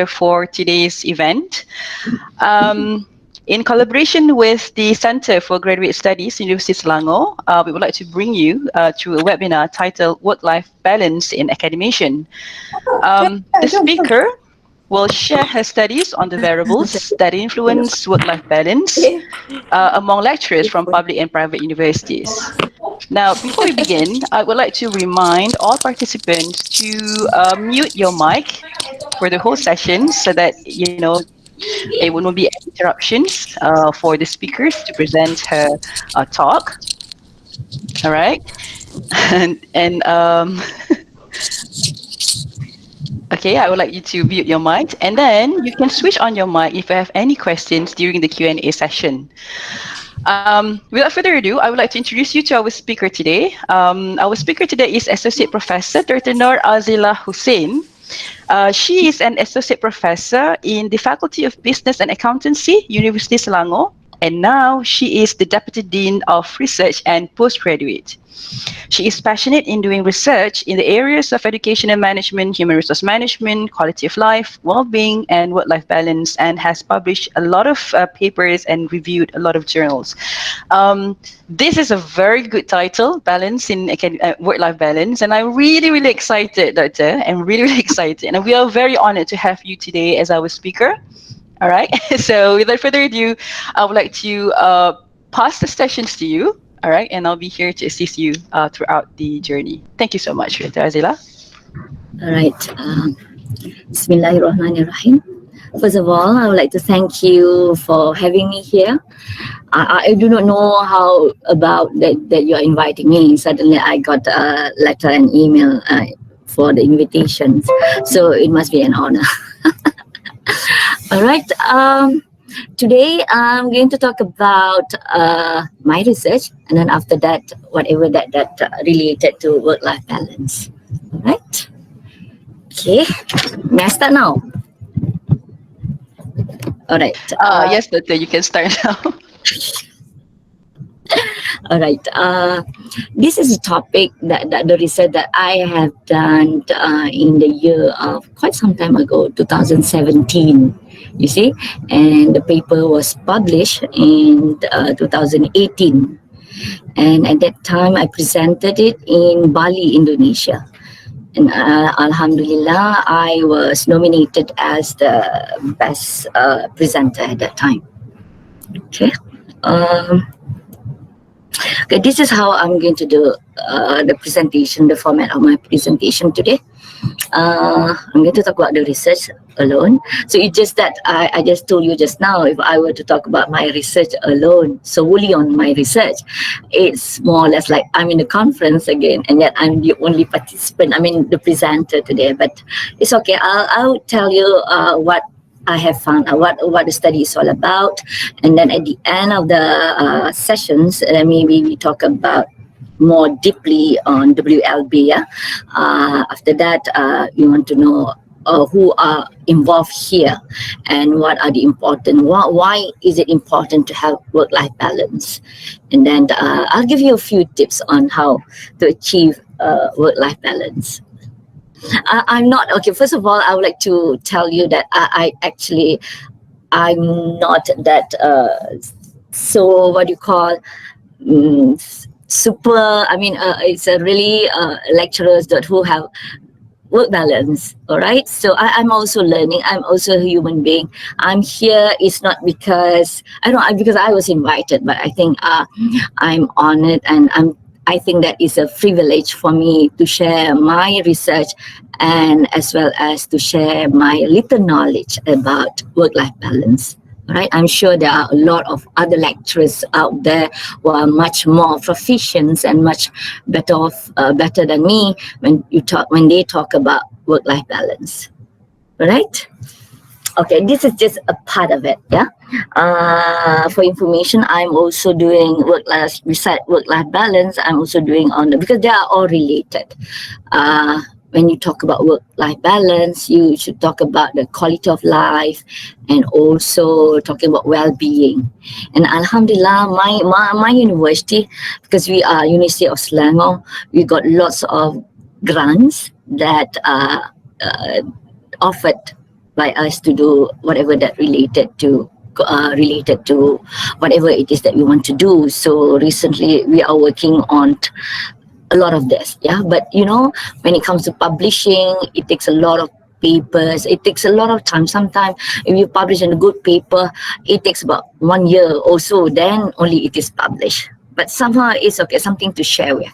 for today's event. In collaboration with the Center for Graduate Studies, Universiti Selangor, we would like to bring you through a webinar titled Work-Life Balance in Academician. The speaker will share her studies on the variables that influence work-life balance among lecturers from public and private universities. Now, before we begin, I would like to remind all participants to mute your mic for the whole session so that, it will not be any interruptions for the speakers to present her talk. All right. and Okay, I would like you to mute your mic, and then you can switch on your mic if you have any questions during the Q&A session. Without further ado, I would like to introduce you to our speaker today. Our speaker today is Associate Professor Dr. Azilah Husin. She is an Associate Professor in the Faculty of Business and Accountancy, Universiti Selangor, and now she is the Deputy Dean of Research and Postgraduate. She is passionate in doing research in the areas of education and management, human resource management, quality of life, well-being, and work-life balance, and has published a lot of papers and reviewed a lot of journals. This is a very good title, Balance in Work-Life Balance, and I'm really, really excited, Doctor. I'm really, really excited, and we are very honored to have you today as our speaker. All right, so without further ado, I would like to pass the sessions to you. All right, and I'll be here to assist you throughout the journey. Thank you so much, Dr. Azilah. All right. Bismillahirrahmanirrahim. First of all, I would like to thank you for having me here. I do not know how about that you are inviting me. Suddenly, I got a letter and email for the invitations, so it must be an honor. All right. Today, I'm going to talk about my research, and then after that, whatever that related to work-life balance. All right. Okay. May I start now? All right. Yes, Doctor, you can start now. All right. This is a topic that the research that I have done in the year of quite some time ago, 2017. You see, and the paper was published in 2018, and at that time I presented it in Bali, Indonesia, and Alhamdulillah, I was nominated as the best presenter at that time. Okay. Okay, this is how I'm going to do the presentation, the format of my presentation today. I'm going to talk about the research alone. So it's just that I just told you just now, if I were to talk about my research alone, solely on my research, it's more or less like I'm in a conference again, and yet I'm the only participant, the presenter today. But it's okay. I'll tell you what I have found, what the study is all about, and then at the end of the sessions, maybe we talk about more deeply on WLB. Yeah? After that, you want to know who are involved here and what are the important, why is it important to have work-life balance, and then I'll give you a few tips on how to achieve work-life balance. I'm not, okay, first of all, I would like to tell you that I'm not that, so what do you call, super, it's a really lecturers who have work balance, all right? So I'm also learning, I'm also a human being. I'm here, it's not because, because I was invited, but I think I'm honored, and I think that is a privilege for me to share my research and as well as to share my little knowledge about work-life balance. Right? I'm sure there are a lot of other lecturers out there who are much more proficient and much better than me when they talk about work-life balance. Right? Okay, this is just a part of it. Yeah. For information, I'm also doing work-life balance. I'm also doing because they are all related. When you talk about work-life balance, you should talk about the quality of life and also talking about well-being. And Alhamdulillah, my university, because we are University of Selangor, we got lots of grants that offered by us to do whatever that related to whatever it is that we want to do. So recently we are working on a lot of this, yeah. But when it comes to publishing, it takes a lot of papers, it takes a lot of time. Sometimes if you publish in a good paper, it takes about 1 year or so, then only it is published. But somehow it's okay, something to share with.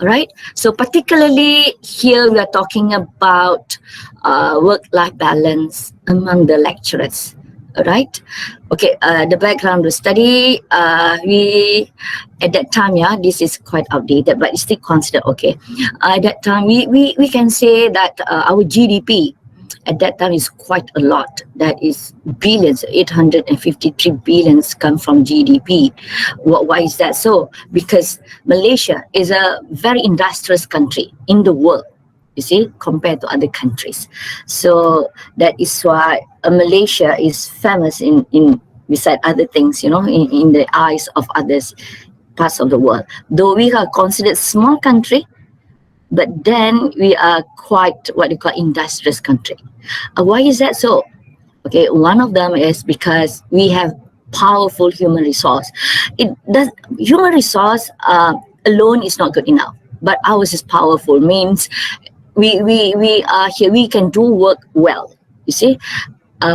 All right, so particularly here we are talking about work-life balance among the lecturers. All right, okay. The background of study, we at that time, yeah, this is quite outdated, but it's still considered okay. At that time, we can say that our GDP at that time is quite a lot. That is billions, 853 billions come from GDP. Why is that so? Because Malaysia is a very industrious country in the world, you see, compared to other countries. So that is why Malaysia is famous in beside other things, in the eyes of others parts of the world. Though we are considered small country, but then we are quite what you call industrious country. Why is that so? Okay, one of them is because we have powerful human resource. It does human resource alone is not good enough, but ours is powerful. Means we are here. We can do work well. You see,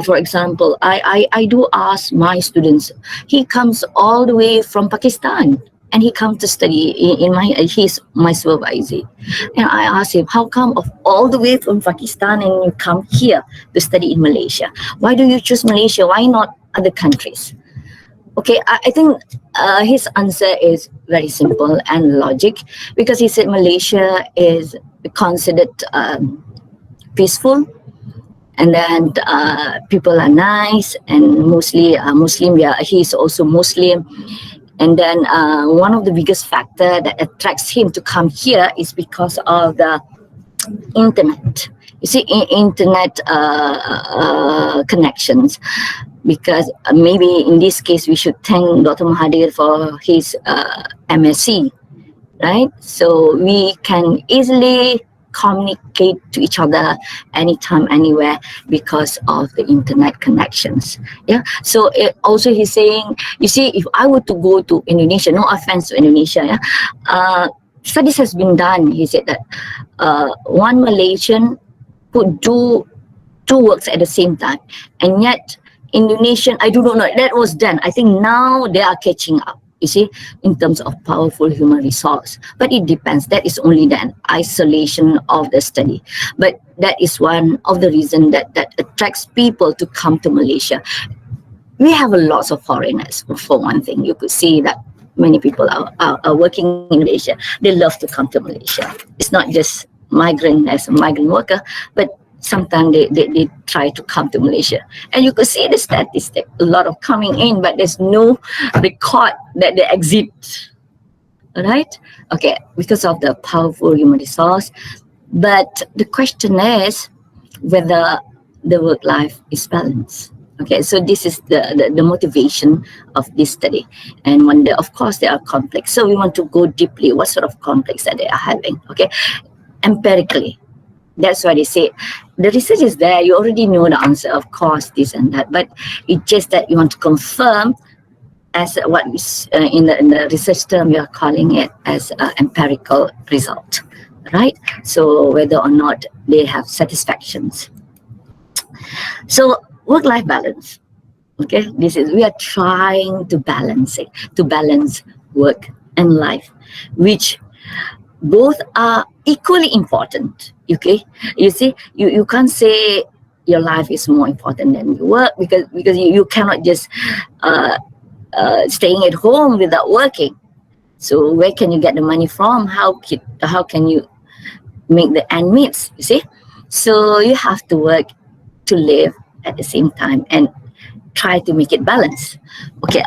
for example, I do ask my students. He comes all the way from Pakistan, and he comes to study in my he's my supervisor. And I asked him, how come of all the way from Pakistan and you come here to study in Malaysia? Why do you choose Malaysia? Why not other countries? Okay, I think his answer is very simple and logic, because he said Malaysia is considered peaceful, and then people are nice and mostly Muslim. Yeah, he's also Muslim. And then one of the biggest factor that attracts him to come here is because of the internet. You see, internet connections. Because maybe in this case we should thank Dr. Mahathir for his MSc, right? So we can easily communicate to each other anytime, anywhere, because of the internet connections. Yeah. So also he's saying, you see, if I were to go to Indonesia, no offense to Indonesia, yeah, studies has been done. He said that one Malaysian could do two works at the same time, and yet Indonesian, I do not know, that was done. I think now they are catching up, you see, in terms of powerful human resource. But it depends. That is only the isolation of the study. But that is one of the reasons that attracts people to come to Malaysia. We have a lot of foreigners, for one thing. You could see that many people are working in Malaysia. They love to come to Malaysia. It's not just migrant as a migrant worker, but sometimes they try to come to Malaysia. And you could see the statistic, a lot of coming in, but there's no record that they exit. All right? Okay, because of the powerful human resource. But the question is whether the work life is balanced. Okay, so this is the motivation of this study. And one day, of course, they are complex. So we want to go deeply, what sort of conflicts that they are having. Okay, empirically. That's why they say the research is there. You already know the answer, of course, this and that. But it's just that you want to confirm as what is in the research term we are calling it as an empirical result, right? So whether or not they have satisfactions. So work-life balance. Okay, this is we are trying to balance it, to balance work and life, which both are equally important. Okay, you see, you can't say your life is more important than your work, because you cannot just staying at home without working. So where can you get the money from? How can you make the end meets? You see, so you have to work to live at the same time and try to make it balanced. Okay,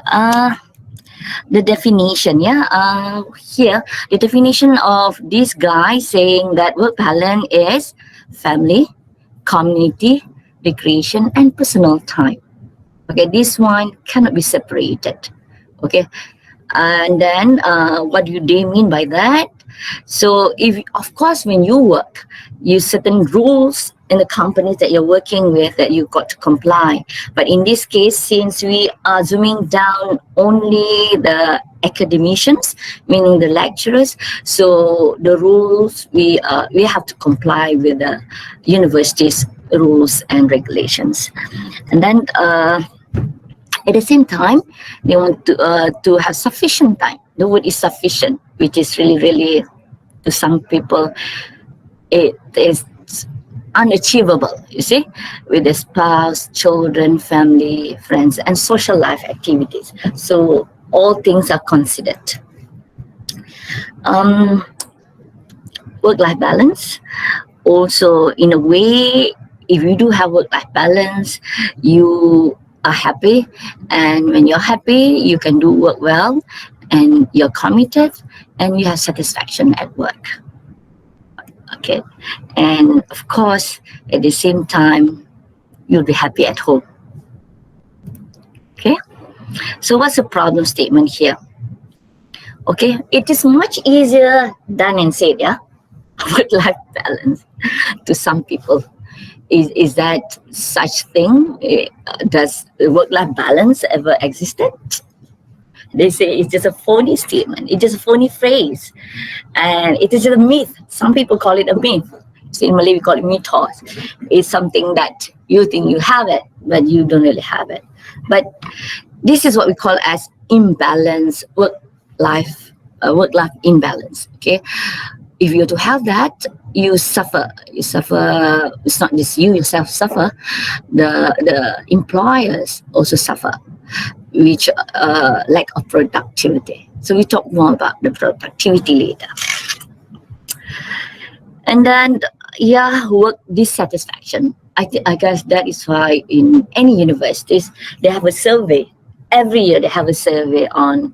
the definition, here the definition of this guy saying that work balance is family, community, recreation, and personal time. Okay, this one cannot be separated. Okay, and then what do they mean by that? So if, of course, when you work, you certain rules in the companies that you're working with that you got to comply. But in this case, since we are zooming down only the academicians, meaning the lecturers, so the rules we have to comply with the university's rules and regulations. And then at the same time, they want to have sufficient time. The word is sufficient, which is really, really, to some people, it is unachievable, you see, with the spouse, children, family, friends, and social life activities. So all things are considered. Um, Work-life balance. Also, in a way, if you do have work-life balance, you are happy, and when you're happy, you can do work well, and you're committed, and you have satisfaction at work. Okay, and of course, at the same time, you'll be happy at home. Okay, so what's the problem statement here? Okay, it is much easier done and said, yeah. Work-life balance to some people. Is that such thing? Does work-life balance ever existed? They say it's just a phony statement. It's just a phony phrase. And it is just a myth. Some people call it a myth. So in Malay, we call it mythos. It's something that you think you have it, but you don't really have it. But this is what we call as imbalance, work-life imbalance. Okay, if you're to have that, you suffer. You suffer. It's not just you yourself suffer. The employers also suffer, which lack of productivity. So we talk more about the productivity later. And then, yeah, work dissatisfaction. I guess that is why in any universities they have a survey. Every year they have a survey on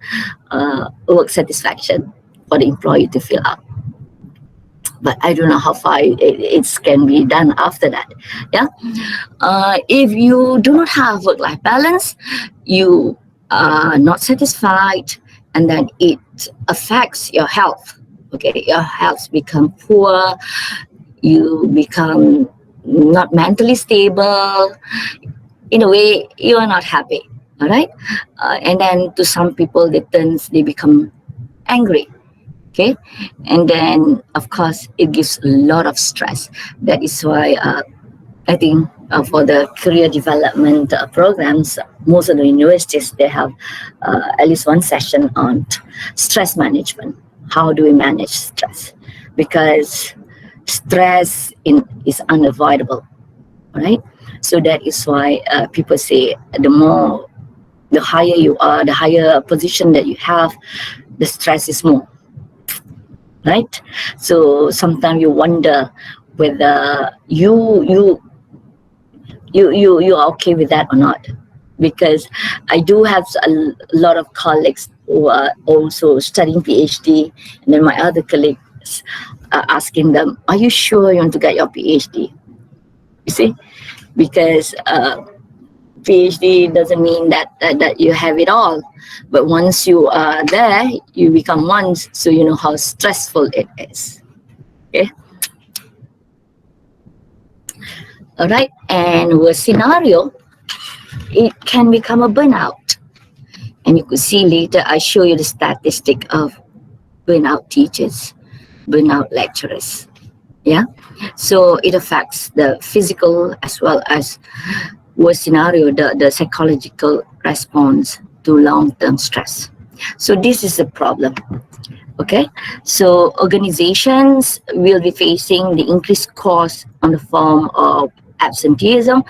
work satisfaction for the employee to fill out. But I don't know how far it can be done after that. Yeah, if you do not have work-life balance, you are not satisfied, and then it affects your health. Okay, your health become poor. You become not mentally stable. In a way, you are not happy. All right, and then to some people, they become angry. Okay, and then of course it gives a lot of stress. That is why I think for the career development programs, most of the universities, they have at least one session on stress management. How do we manage stress? Because stress is unavoidable, right? So that is why people say the higher you are, the higher position that you have, the stress is more. Right, so sometimes you wonder whether you are okay with that or not, because I do have a lot of colleagues who are also studying PhD, and then my other colleagues are asking them, "Are you sure you want to get your PhD?" You see, because PhD doesn't mean that you have it all, but once you are there, you become one, so you know how stressful it is. Okay. All right, and worst scenario, it can become a burnout, and you could see later. I show you the statistic of burnout teachers, burnout lecturers. Yeah, so it affects the physical as well as worst scenario, the psychological response to long-term stress. So this is the problem. Okay, so organizations will be facing the increased cost on the form of absenteeism,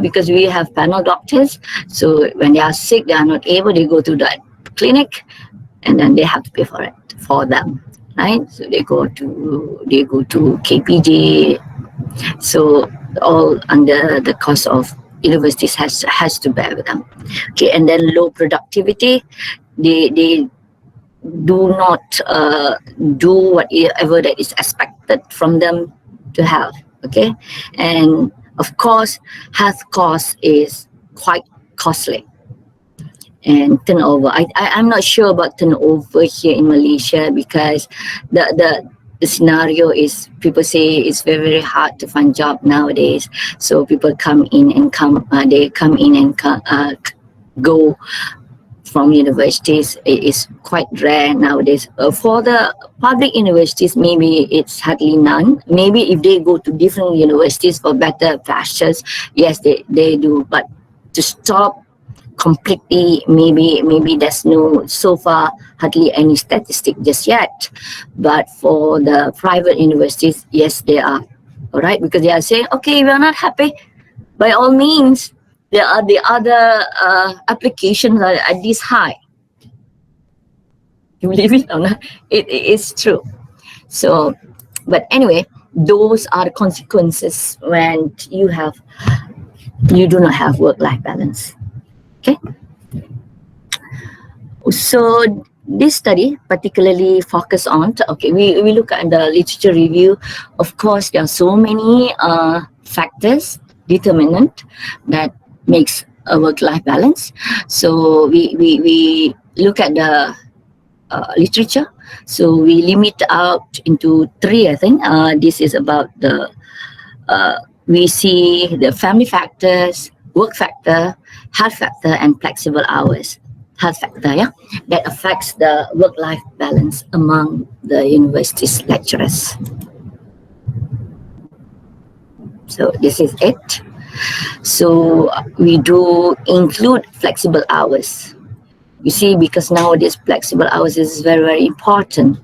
because we have panel doctors. So when they are sick, they are not able, they go to the clinic, and then they have to pay for it for them, right? So they go to KPJ. So all under the cost of universities has to bear with them. Okay, and then low productivity, they do not do whatever that is expected from them to have. Okay, and of course health cost is quite costly. and turnover. I'm not sure about turnover here in Malaysia because the scenario is people say it's very very hard to find job nowadays. So people come in and they come in and go from universities. It is quite rare nowadays. For the public universities, maybe it's hardly none. Maybe if they go to different universities for better pastures, yes, they do. But to stop completely, maybe there's no so far hardly any statistic just yet. But for the private universities, yes, they are. All right, because they are saying, okay, we are not happy. By all means, there are the other applications are at this high. You believe it or not? It is true. So, but anyway, those are the consequences when you do not have work-life balance. Okay. So this study particularly focus on, okay, we look at the literature review. Of course, there are so many factors, determinant that makes a work-life balance. So we look at the literature. So we limit out into three, I think. This is about the, we see the family factors, work factor, health factor, and flexible hours. Health factor, yeah, that affects the work-life balance among the university's lecturers. So this is it. So we do include flexible hours. You see, because nowadays flexible hours is very, very important,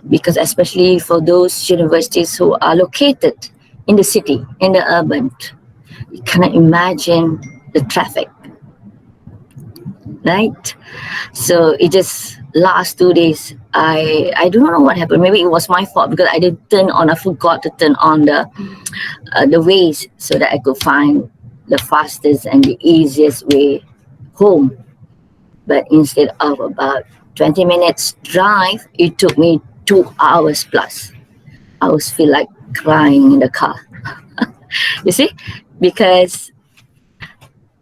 because especially for those universities who are located in the city, in the urban, you cannot imagine the traffic, right? So it just last 2 days, I don't know what happened. Maybe it was my fault because I forgot to turn on the ways so that I could find the fastest and the easiest way home. But instead of about 20 minutes drive, it took me 2 hours plus. I was feel like crying in the car. You see, because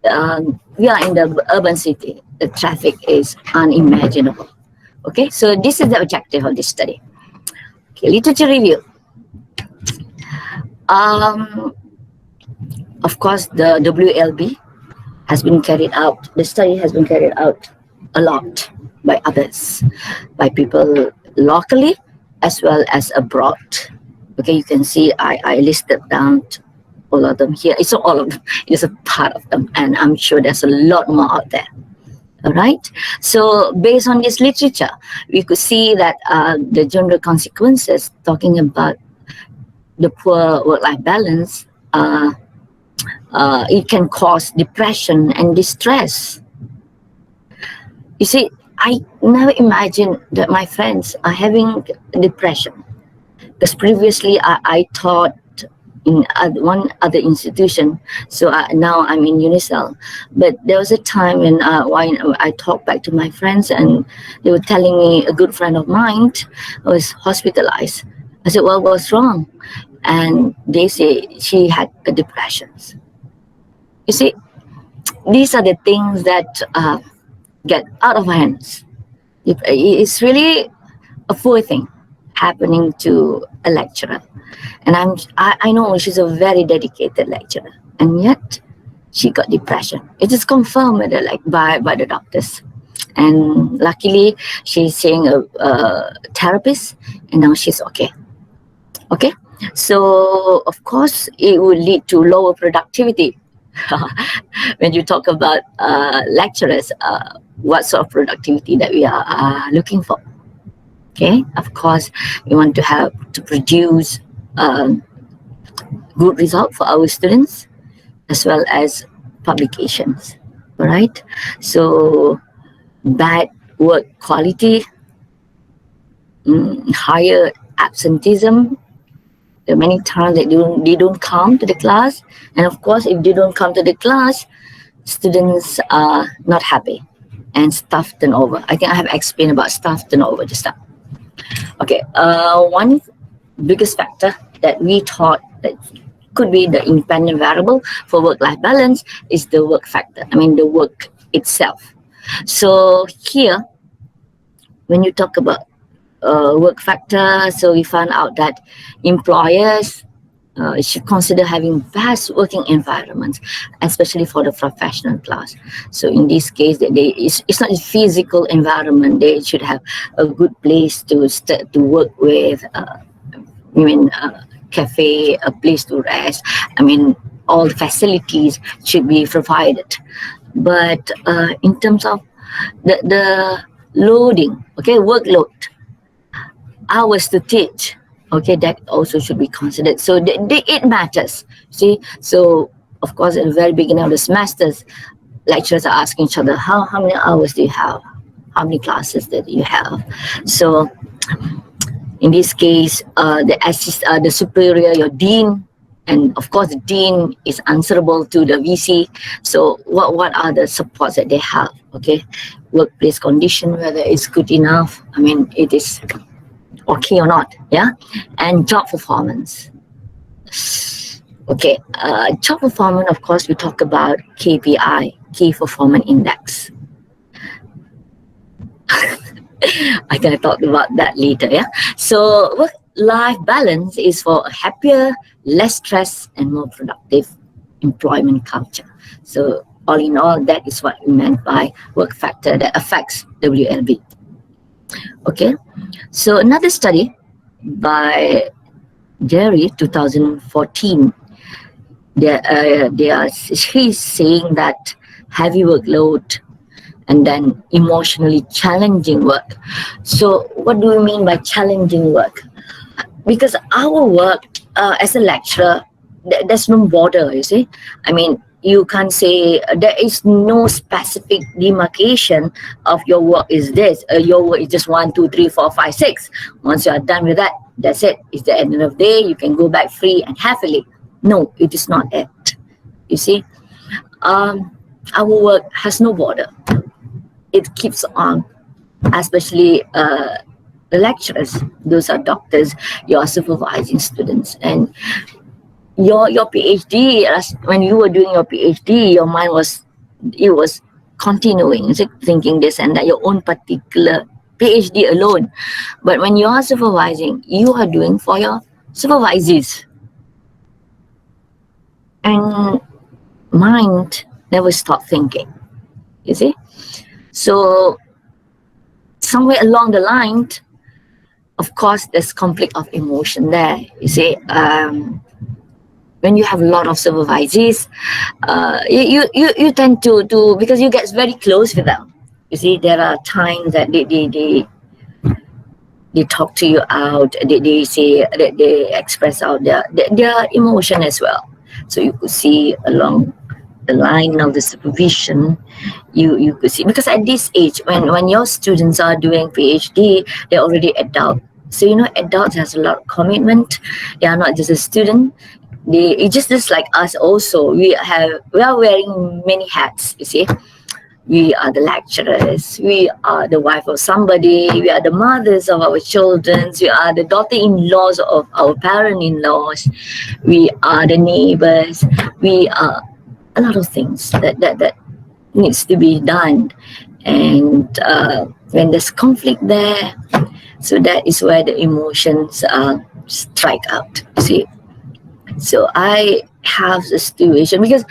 we are in the urban city, the traffic is unimaginable. Okay, so this is the objective of this study. Okay, literature review. Of course, the WLB has been carried out, the study has been carried out a lot by others, by people locally as well as abroad. Okay, you can see I listed down all of them here. It's not all of them, it's a part of them, and I'm sure there's a lot more out there. All right. So based on this literature, we could see that the general consequences talking about the poor work-life balance, it can cause depression and distress. You see, I never imagined that my friends are having depression, because previously I taught in one other institution. So now I'm in Unicel. But there was a time when I talked back to my friends, and they were telling me a good friend of mine was hospitalized. I said, well, what's wrong? And they say she had a depression. You see, these are the things that get out of hands. It's really a poor thing happening to a lecturer. And I know she's a very dedicated lecturer, and yet she got depression. It is confirmed by the doctors. And luckily, she's seeing a therapist, and now she's okay. Okay, so of course, it will lead to lower productivity. When you talk about lecturers, what sort of productivity that we are looking for? Okay, of course, we want to produce good result for our students as well as publications. All right, so bad work quality, higher absenteeism. There are many times that they don't come to the class, and of course, if they don't come to the class, students are not happy, and staff turnover. I think I have explained about staff turnover just now. Okay, one biggest factor that we thought that could be the independent variable for work-life balance is the work factor. I mean, the work itself. So here, when you talk about work factor, so we found out that employers should consider having vast working environments, especially for the professional class. So in this case, it's not a physical environment. They should have a good place to work with. Cafe, a place to rest. I mean, all the facilities should be provided. But in terms of the loading, okay, workload, hours to teach, okay, that also should be considered. So it matters. See, so of course, at the very beginning of the semesters, lecturers are asking each other, how many hours do you have? How many classes that you have? So in this case, the superior, your dean, and of course, the dean is answerable to the VC. So what are the supports that they have? Okay, workplace condition, whether it's good enough. I mean, it is okay or not, yeah, and job performance. Okay, job performance, of course, we talk about KPI, key performance index. I can talk about that later, yeah. So work-life balance is for a happier, less stress, and more productive employment culture. So all in all, that is what we meant by work factor that affects WLB. Okay, so another study by Jerry, 2014, he's saying that heavy workload and then emotionally challenging work. So what do we mean by challenging work? Because our work as a lecturer, there's no border, you see. I mean, you can't say there is no specific demarcation of your work is this. Your work is just 1, 2, 3, 4, 5, 6. Once you are done with that, that's it. It's the end of the day. You can go back free and happily. No, it is not it. You see, our work has no border. It keeps on, especially the lecturers. Those are doctors. You are supervising students, and your PhD. When you were doing your PhD, your mind was continuing, thinking this and that, your own particular PhD alone. But when you are supervising, you are doing for your supervisees, and mind never stop thinking. You see, so somewhere along the line, of course, there's conflict of emotion there. You see, when you have a lot of supervisees, you tend to because you get very close with them. You see, there are times that they talk to you out. They say that they express out their emotion as well. So you could see along the line of the supervision, you could see, because at this age, when your students are doing PhD, they're already adult. So adults has a lot of commitment. They are not just a student. It's just like us also. We are wearing many hats, you see. We are the lecturers, we are the wife of somebody, we are the mothers of our children, we are the daughter-in-laws of our parent-in-laws, we are the neighbors, we are a lot of things that needs to be done. And when there's conflict there, so that is where the emotions strike out, see. So I have a situation, because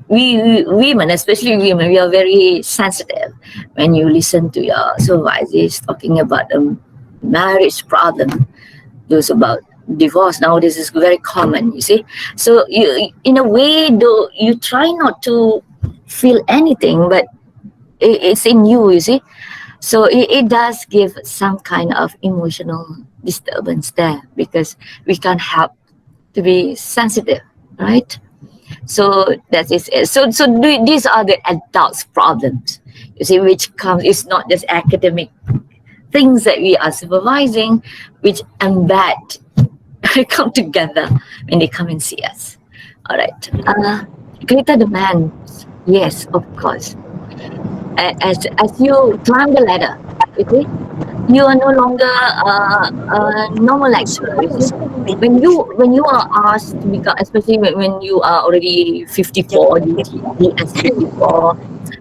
we women, especially women, we are very sensitive. When you listen to your supervisors talking about a marriage problem, those about divorce nowadays is very common, you see. So you, in a way, though, you try not to feel anything, but it's in you see. So it does give some kind of emotional disturbance there, because we can't help to be sensitive, right? So that is it. So these are the adults' problems, you see, which comes. It's not just academic things that we are supervising, which embed come together when they come and see us. All right. Greater demands, yes, of course. As you climb the ladder, okay, you are no longer a normal lecturer. You see, when you are asked to become, especially when you are already 54, DS 54,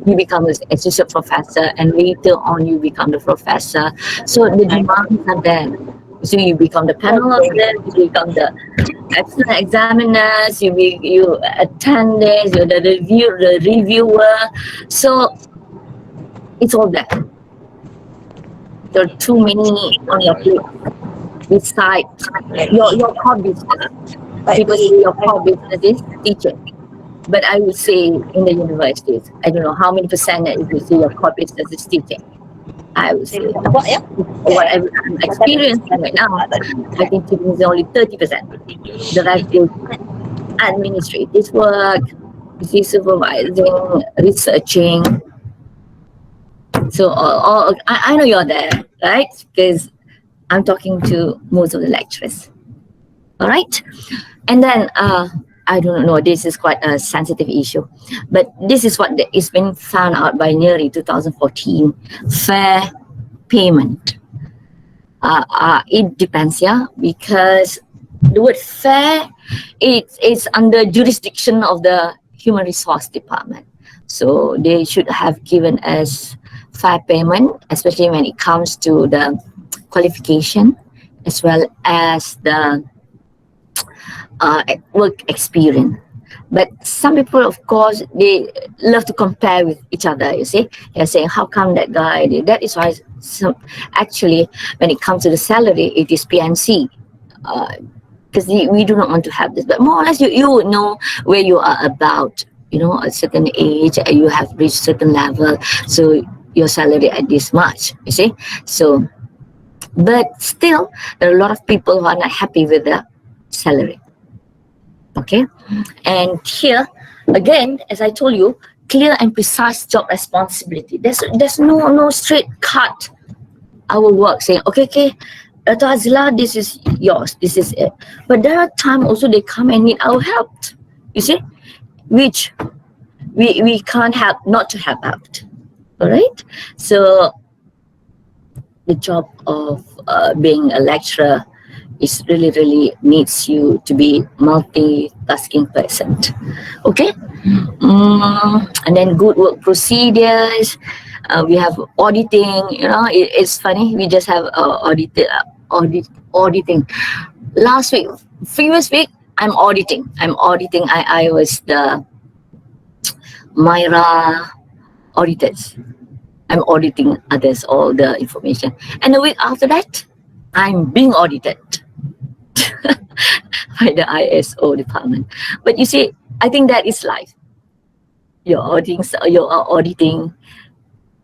you become an associate professor, and later on you become the professor. So the demands are there. So you become the panel of them, you become the external examiners, you attend this, you're the reviewer. So it's all there. There are too many on your plate besides your core business. People say your core business is teaching. But I would say in the universities, I don't know how many percent that if you say your core business is teaching. I would say what I'm experiencing right now, I think teaching is only 30%. The rest is administrative work, you see, supervising, researching. So I know you're there, right? Because I'm talking to most of the lecturers. All right. And then I don't know, this is quite a sensitive issue, but this is what is been found out by nearly 2014. Fair payment. It depends, yeah, because the word fair, it's under jurisdiction of the human resource department. So they should have given us fair payment, especially when it comes to the qualification as well as the work experience. But some people, of course, they love to compare with each other. You see, they're saying, "How come that guy did?" That is why some actually, when it comes to the salary, it is PNC. Because we do not want to have this, but more or less you would know where you are about. You know, a certain age, you have reached certain level, so your salary at this much. You see, so but still, there are a lot of people who are not happy with the salary. Okay, and here again, as I told you, clear and precise job responsibility. There's no straight cut our work saying okay, Azilah, this is yours, this is it. But there are times also they come and need our help. You see, which we can't help not to help out. All right, so the job of being a lecturer is really needs you to be multitasking person. Okay, and then good work procedures. We have auditing. You know, it's funny. We just have auditing. Last week, previous week, I'm auditing. I was the Myra auditors. I'm auditing others, all the information. And the week after that, I'm being audited by the ISO department. But you see, I think that is life. You're auditing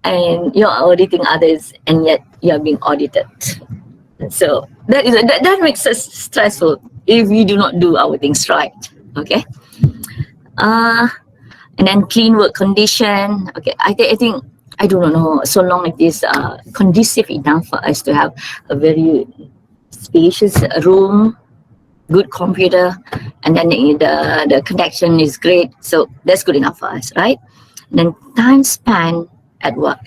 and you're auditing others, and yet you're being audited. So that makes us stressful if we do not do our things right. Okay. And then clean work condition. Okay, I think I don't know. So long it is conducive enough for us to have a very spacious room, good computer, and then the connection is great. So that's good enough for us, right? And then time span at work.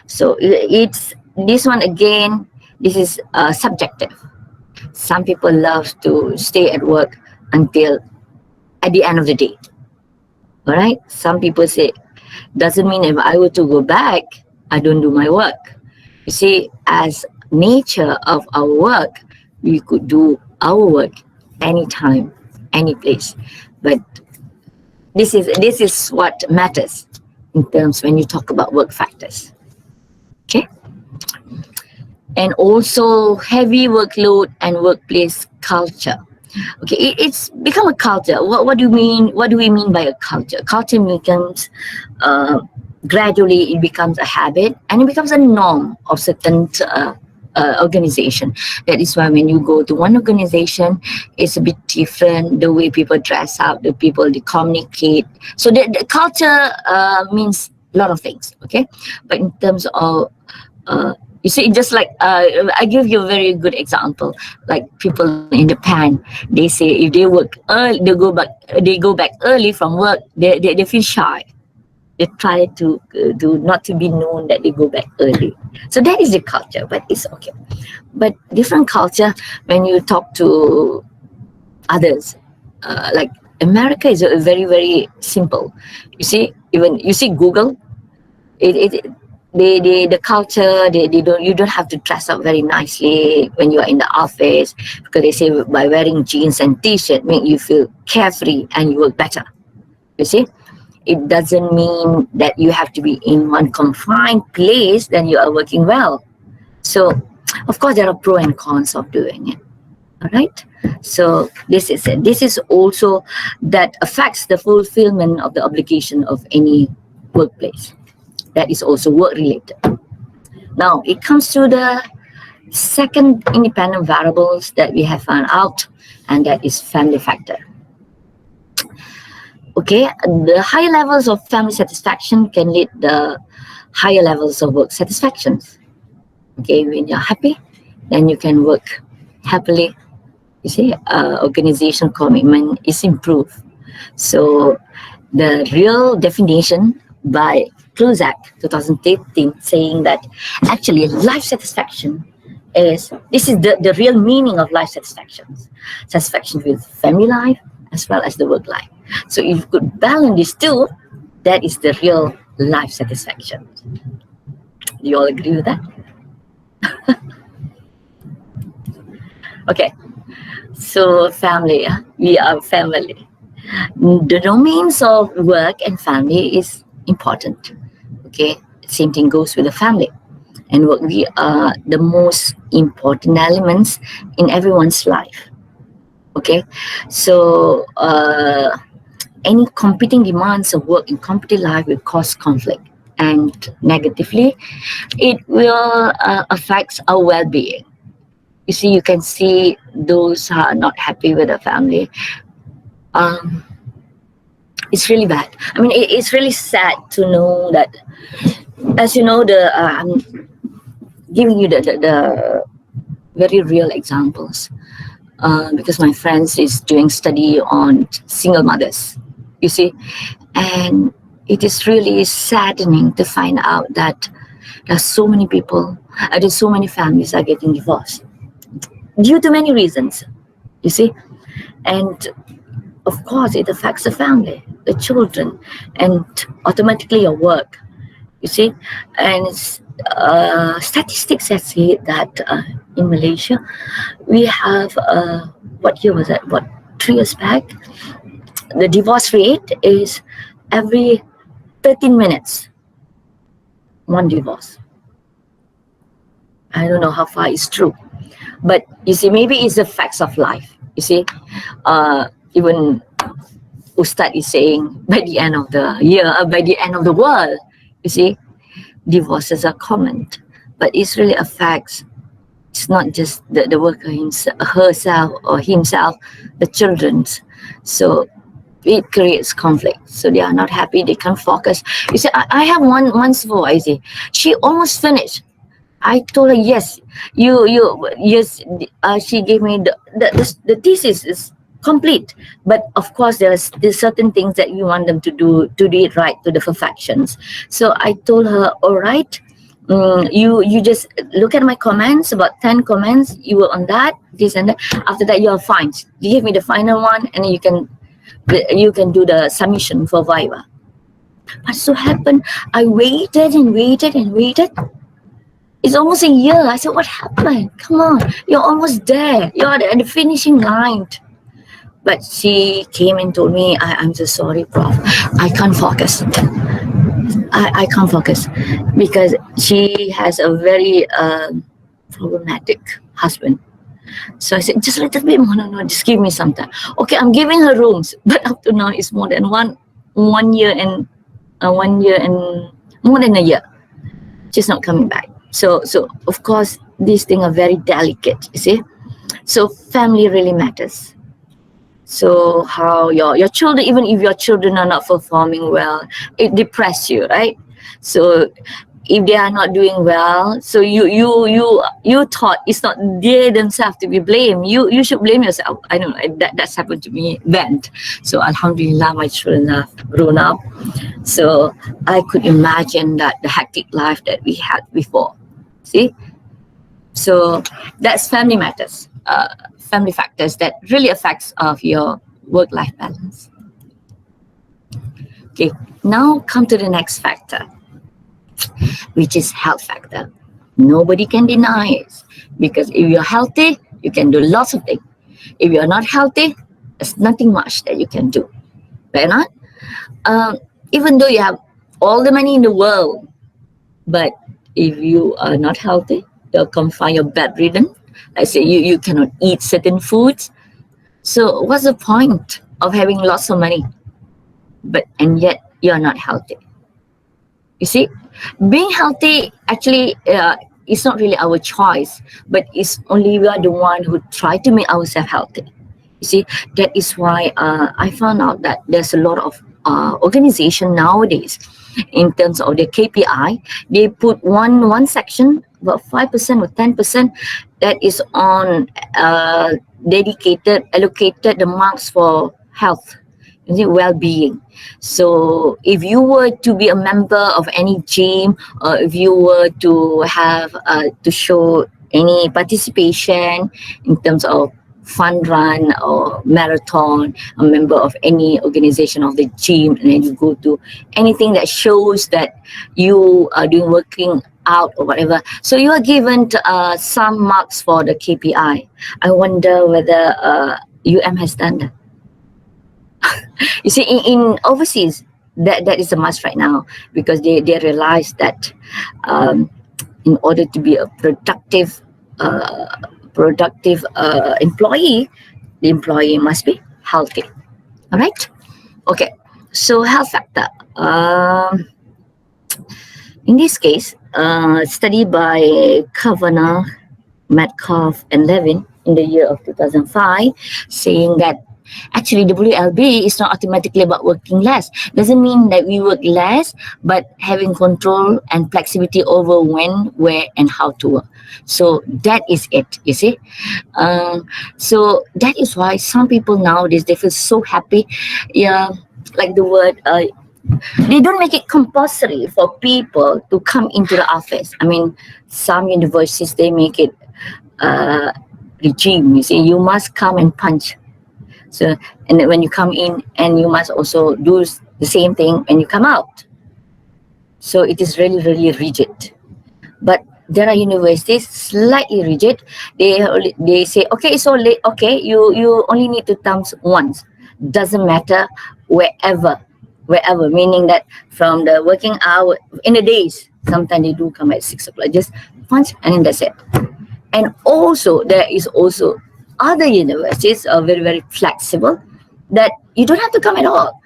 So it's this one again. This is subjective. Some people love to stay at work until at the end of the day. All right. Some people say, doesn't mean if I were to go back, I don't do my work. You see, as nature of our work, we could do our work anytime, any place. But this is what matters in terms when you talk about work factors. Okay. And also heavy workload and workplace culture. Okay, it's become a culture. What do you mean? What do we mean by a culture? Culture becomes gradually it becomes a habit and it becomes a norm of certain organization. That is why when you go to one organization, it's a bit different. The way people dress up, the people they communicate. So the culture means a lot of things. Okay, but in terms of you see, just like I give you a very good example. Like people in Japan, they say if they work early, they go back early from work. They feel shy. They try to do not to be known that they go back early. So that is the culture, but it's okay. But different culture when you talk to others, like America is a very very simple. You see, even you see Google, it the culture they don't, you don't have to dress up very nicely when you are in the office, because they say by wearing jeans and t-shirt make you feel carefree and you work better. You see, it doesn't mean that you have to be in one confined place then you are working well. So of course there are pros and cons of doing it. All right. So this is it. This is also that affects the fulfillment of the obligation of any workplace. That is also work related. Now it comes to the second independent variables that we have found out, and that is family factor. Okay, the higher levels of family satisfaction can lead the higher levels of work satisfaction. Okay, when you're happy, then you can work happily. You see, organization commitment is improved. So the real definition by Kluzak 2013 saying that actually life satisfaction is, this is the real meaning of life satisfaction. Satisfaction with family life as well as the work life. So if you could balance these two, that is the real life satisfaction. Do you all agree with that? Okay. So family, we are family. The domains of work and family is important. Okay, same thing goes with the family. And what we are the most important elements in everyone's life. Okay, so any competing demands of work in competitive life will cause conflict, and negatively, it will affect our well-being. You see, you can see those who are not happy with the family. Um, it's really bad. I mean, it's really sad to know that, as you know, I'm giving you the very real examples, because my friends is doing study on single mothers, you see, and it is really saddening to find out that there are so many people, there's so many families are getting divorced due to many reasons, you see, and of course it affects the family, the children, and automatically your work, you see. And statistics have said that in Malaysia we have what year was that, what, 3 years back, the divorce rate is every 13 minutes one divorce. I don't know how far it's true, but you see, maybe it's the facts of life, you see. Even Ustad is saying by the end of the year, by the end of the world, you see, divorces are common. But it really affects, it's not just the worker herself or himself, the children's. So it creates conflict. So they are not happy, they can't focus. You see, I have one supervisor, she almost finished. I told her, yes, yes, she gave me the thesis is complete. But of course, there's certain things that you want them to do it right to the perfections. So I told her, all right, you just look at my comments, about 10 comments, you were on that, this and that. After that, you're fine. You give me the final one, and you can do the submission for Viva. But so happened, I waited and waited and waited. It's almost a year. I said, what happened? Come on, you're almost there. You're at the finishing line. But she came and told me, I'm so sorry, Prof. I can't focus. I can't focus because she has a very problematic husband. So I said, just a little bit more. No, just give me some time. Okay, I'm giving her rooms, but up to now it's more than one year and more than a year. She's not coming back. So of course these things are very delicate, you see. So family really matters. So how your children, even if your children are not performing well, it depresses you, right? So if they are not doing well, so you thought it's not they themselves to be blamed. You should blame yourself. I don't know, that's happened to me then. So alhamdulillah, my children have grown up, so I could imagine that the hectic life that we had before. See, so that's family matters, family factors that really affects of your work-life balance. Okay, now come to the next factor, which is health factor. Nobody can deny it, because if you're healthy, you can do lots of things. If you're not healthy, there's nothing much that you can do. Right? Not? Even though you have all the money in the world, but if you are not healthy, you'll come find you're bedridden. I say you cannot eat certain foods. So what's the point of having lots of money, and yet you're not healthy? You see, being healthy actually is not really our choice, but it's only we are the one who try to make ourselves healthy. You see, that is why I found out that there's a lot of organization nowadays in terms of their KPI. They put one section, about 5% or 10%, that is on allocated the marks for health, well-being. So if you were to be a member of any gym, or if you were to have to show any participation in terms of fun run or marathon, a member of any organization of the gym, and then you go to anything that shows that you are doing working out or whatever, so you are given some marks for the KPI. I wonder whether has done that. You see, in overseas, that is a must right now, because they realize that in order to be a productive employee, the employee must be healthy. All right. Okay. So health factor. In this case, study by Kavanagh, Metcalf, and Levin in the year of 2005, saying that actually WLB is not automatically about working less. Doesn't mean that we work less, but having control and flexibility over when, where, and how to work. So that is it, you see. So that is why some people nowadays, they feel so happy. Yeah, like the word, they don't make it compulsory for people to come into the office. I mean, some universities, they make it regime. You see, you must come and punch. So, and then when you come in, and you must also do the same thing when you come out. So it is really, really rigid. But there are universities slightly rigid. They say, okay, so late. Okay, you only need to come once. Doesn't matter wherever, meaning that from the working hour in the days, sometimes they do come at 6 o'clock, just punch, and then that's it. And also, there is also other universities are very, very flexible, that you don't have to come at all,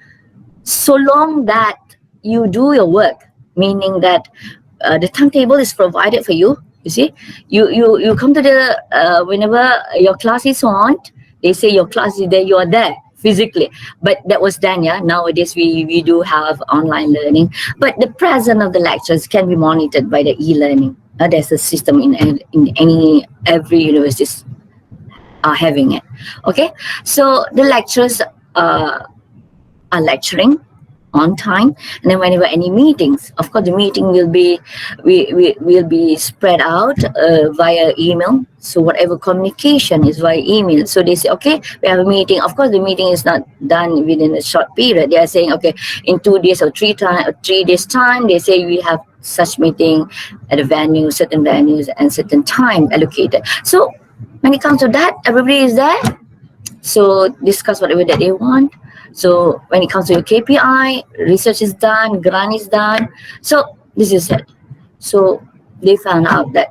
so long that you do your work, meaning that the timetable is provided for you. You see, you come to the whenever your class is on, they say your class is there, you are there physically. But that was then, yeah. Nowadays we do have online learning, but the presence of the lectures can be monitored by the e-learning. There's a system in every university are having it. Okay, so the lecturers are lecturing on time, and then whenever any meetings, of course the meeting will be will be spread out via email. So whatever communication is via email. So they say, okay, we have a meeting. Of course the meeting is not done within a short period. They are saying, okay, in 2 days or 3 days time, they say we have such meeting at a venue, certain venues, and certain time allocated. So when it comes to that, everybody is there. So discuss whatever that they want. So when it comes to your KPI, research is done, grant is done. So this is it. So they found out that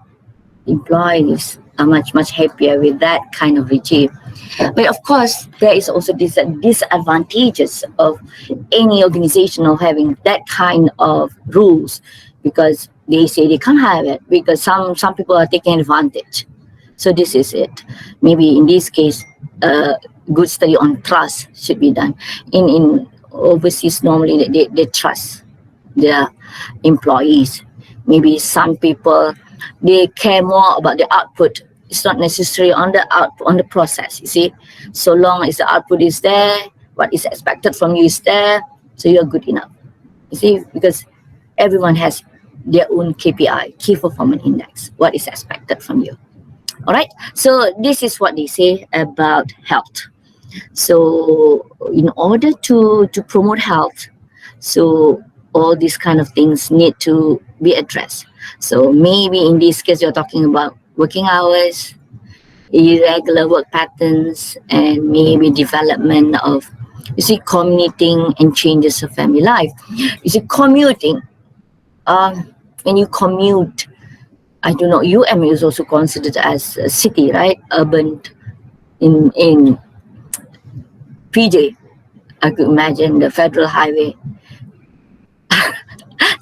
employees are much, much happier with that kind of regime. But of course, there is also disadvantages of any organization of having that kind of rules, because they say they can't have it because some people are taking advantage. So this is it. Maybe in this case, good study on trust should be done. In overseas, normally they trust their employees. maybe some people, they care more about the output. It's not necessary on the output, on the process, you see. So long as the output is there, what is expected from you is there, so you're good enough. You see, because everyone has their own KPI, key performance index, what is expected from you. All right, so this is what they say about health. So in order to promote health, so all these kind of things need to be addressed. So maybe in this case you're talking about working hours, irregular work patterns, and maybe development of, you see, commuting and changes of family life. You see, commuting, when you commute, I don't know, UM is also considered as a city, right? Urban. In PJ, I could imagine the federal highway,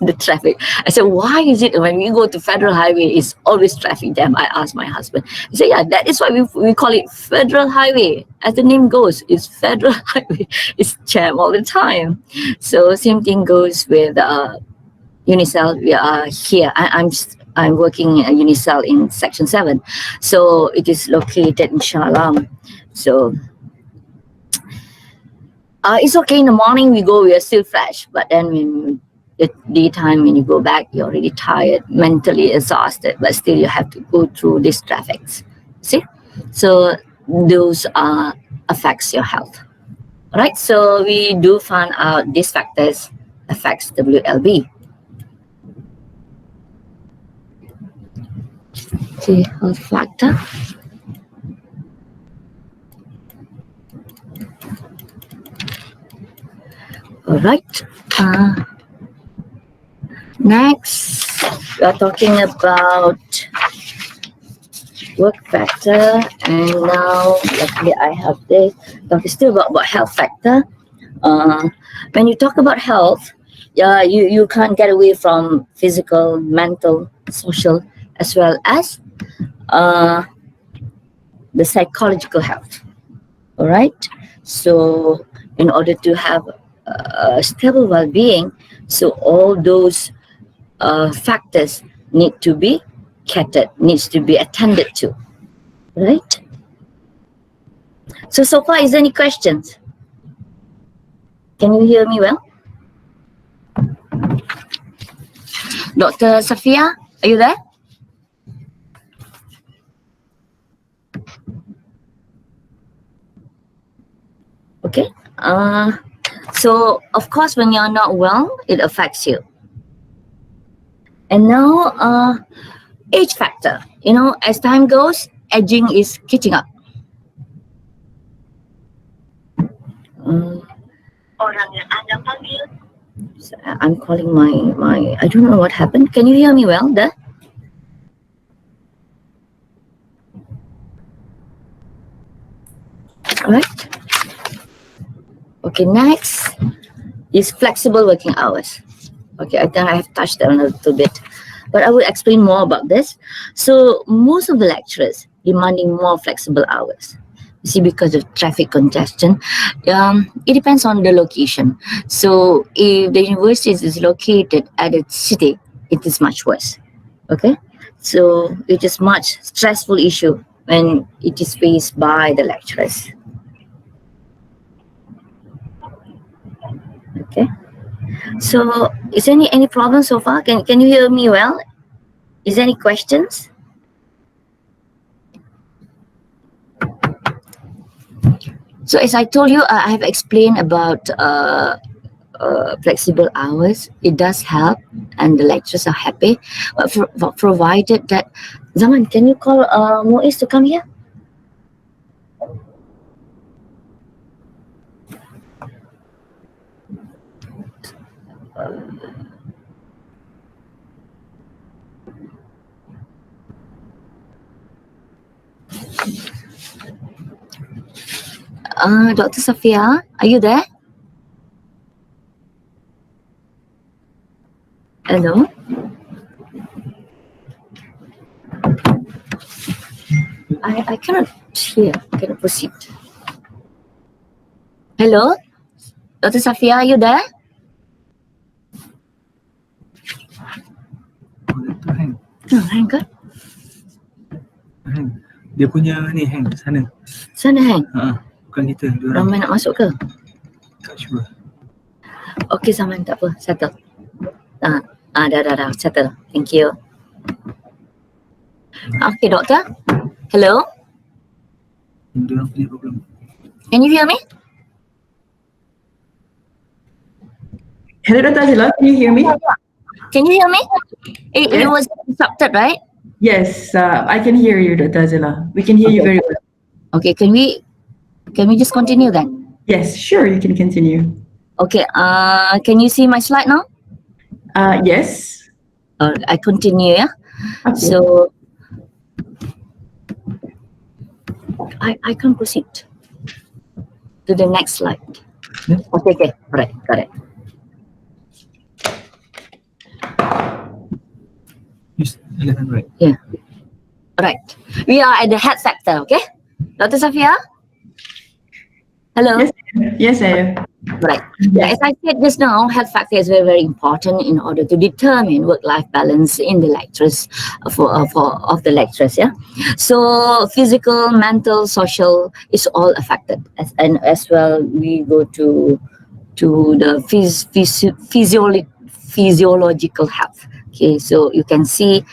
the traffic. I said, why is it when we go to federal highway, it's always traffic jam? I asked my husband. He said, yeah, that is why we call it federal highway. As the name goes, it's federal highway. It's jam all the time. So same thing goes with Unicel. We are here. I'm working at Unicel in Section 7. So it is located in Shalam. So it's okay in the morning we go, we are still fresh. But then when the daytime, when you go back, you're already tired, mentally exhausted, but still you have to go through these traffics. See? So those affects your health. All right, so we do find out these factors affects WLB. See, health factor. All right. Next, we are talking about work factor, and now luckily I have this. Talking still about health factor. When you talk about health, you can't get away from physical, mental, social, as well as the psychological health. All right. So in order to have a stable well-being, so all those factors need to be catered, needs to be attended to, right? So far, is there any questions? Can you hear me well? Dr. Safia, are you there? Okay. So of course, when you're not well, it affects you. And now, age factor. You know, as time goes, aging is catching up. So I'm calling my. I don't know what happened. Can you hear me well there? All right. Okay, next is flexible working hours. Okay, I think I have touched on a little bit, but I will explain more about this. So most of the lecturers demanding more flexible hours. You see, because of traffic congestion, it depends on the location. So if the university is located at a city, it is much worse. Okay, so it is much stressful issue when it is faced by the lecturers. Okay. So, is there any problem so far? Can you hear me well? Is there any questions? So, as I told you, I have explained about flexible hours. It does help, and the lecturers are happy. But provided that, Zaman, can you call Muiz to come here? Dr. Safia, are you there? Hello? I cannot hear. I cannot proceed. Hello? Dr. Safia, are you there? Hang. Hang ke? Hang. Dia punya ni hang sana. Sana hang. Bukan kita. Dia orang Ramai nak masuk ke? tak sure. Okey Zaman, tak apa. Settle. Dah. Settle. Thank you. Okay, doktor. Hello? Dia orang punya problem. Can you hear me? Hello, Dr. Azilah, can you hear me? Can you hear me? It was interrupted, right? Yes, I can hear you, Dr. Azilah. We can hear you very well. Okay, can we just continue then? Yes, sure, you can continue. Okay, can you see my slide now? Yes. I continue, yeah? Okay. So, I can proceed to the next slide. Yeah. Okay, right, got it. Use left and right. Yeah. Right. We are at the head factor, okay? Dr. Safia? Hello? Yes, I am. Right. Yeah, as I said just now, health factor is very, very important in order to determine work-life balance in the lecturers of the lecturers. Yeah. So physical, mental, social is all affected, and as well we go to the physiological health. Okay, so you can see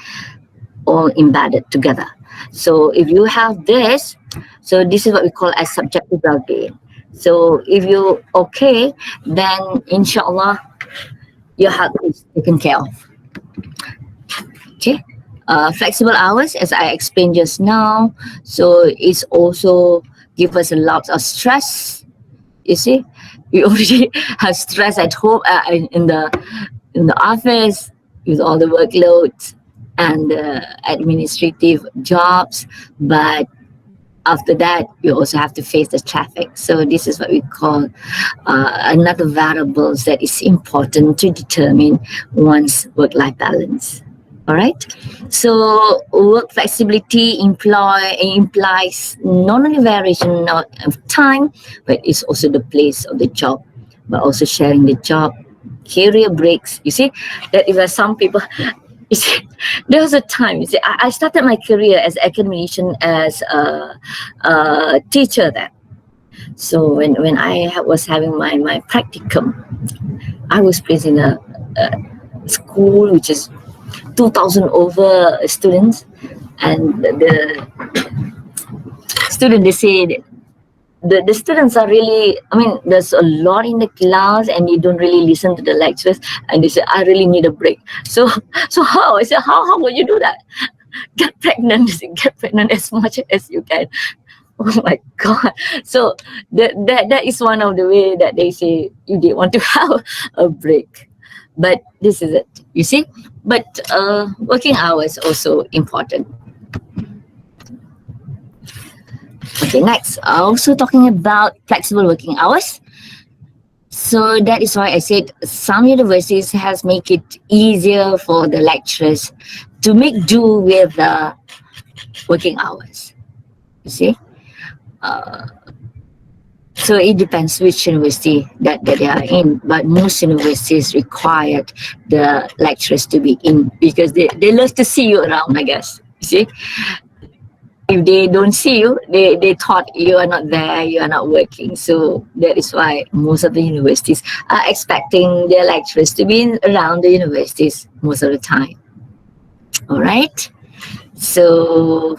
all embedded together. So if you have this, so this is what we call as subjective well-being. So if you're okay, then inshallah your health is taken care of. Okay. Flexible hours, as I explained just now, so it's also give us a lot of stress. You see, we already have stress at home, in the office with all the workloads and administrative jobs, but after that, you also have to face the traffic. So this is what we call another variables that is important to determine one's work-life balance. All right. So work flexibility implies not only variation of time, but it's also the place of the job, but also sharing the job, career breaks. You see that if some people. You see, there was a time, you see, I started my career as academician, as a teacher then. So when I was having my practicum, I was placed in a school which is 2,000 over students, and the student, they say, the students are really, I mean, there's a lot in the class and you don't really listen to the lecturers, and they say, I really need a break. So how? I said, how will you do that? Get pregnant as much as you can. Oh my God. So that is one of the way that they say you did want to have a break. But this is it, you see. But working hours also important. Okay, next, also talking about flexible working hours. So that is why I said some universities has make it easier for the lecturers to make do with the working hours. You see, so it depends which university that they are in, but most universities required the lecturers to be in because they love to see you around, I guess. You see. If they don't see you, they thought you are not there, you are not working. So that is why most of the universities are expecting their lecturers to be around the universities most of the time. All right. So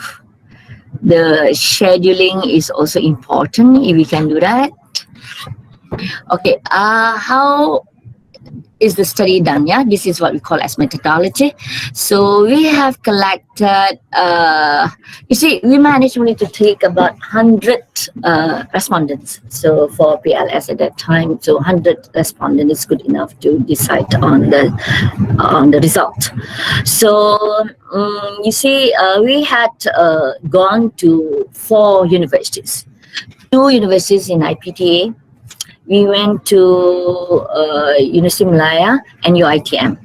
the scheduling is also important if we can do that. Okay. How is the study done? Yeah, this is what we call as methodology. So we have collected, you see, we managed only to take about 100 respondents. So for PLS at that time, so 100 respondents is good enough to decide on the result. So you see, we had gone to 4 universities, 2 universities in IPTA. We went to Universiti Malaya and UiTM.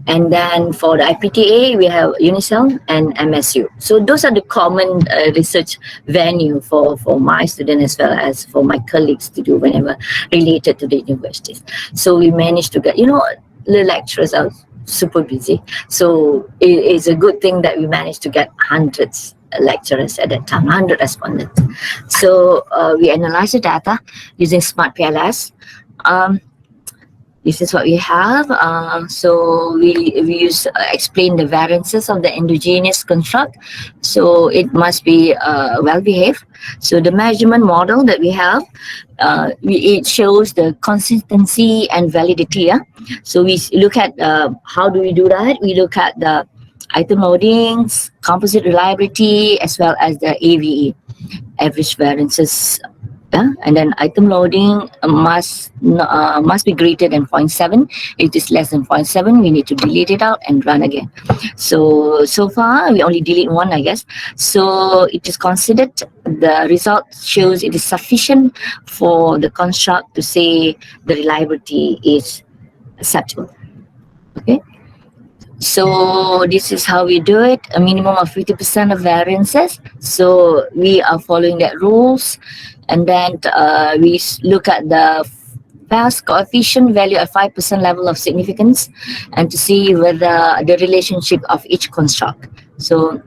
And then for the IPTA, we have UNICEL and MSU. So those are the common research venue for my students as well as for my colleagues to do whenever related to the universities. So we managed to get, the lecturers are super busy. So it is a good thing that we managed to get hundreds lecturers at that time, 100 respondents. So we analyze the data using Smart PLS. This is what we have. So we use explain the variances of the endogenous construct. So it must be well behaved. So the measurement model that we have, it shows the consistency and validity. Yeah? So we look at how do we do that? We look at the item loadings, composite reliability, as well as the AVE, average variances. Yeah? And then item loading must be greater than 0.7. If it is less than 0.7, we need to delete it out and run again. So far we only delete one, I guess. So it is considered, the result shows it is sufficient for the construct to say the reliability is acceptable. Okay. So this is how we do it, a minimum of 50% of variances. So we are following that rules. And then we look at the pass coefficient value at 5% level of significance and to see whether the relationship of each construct. So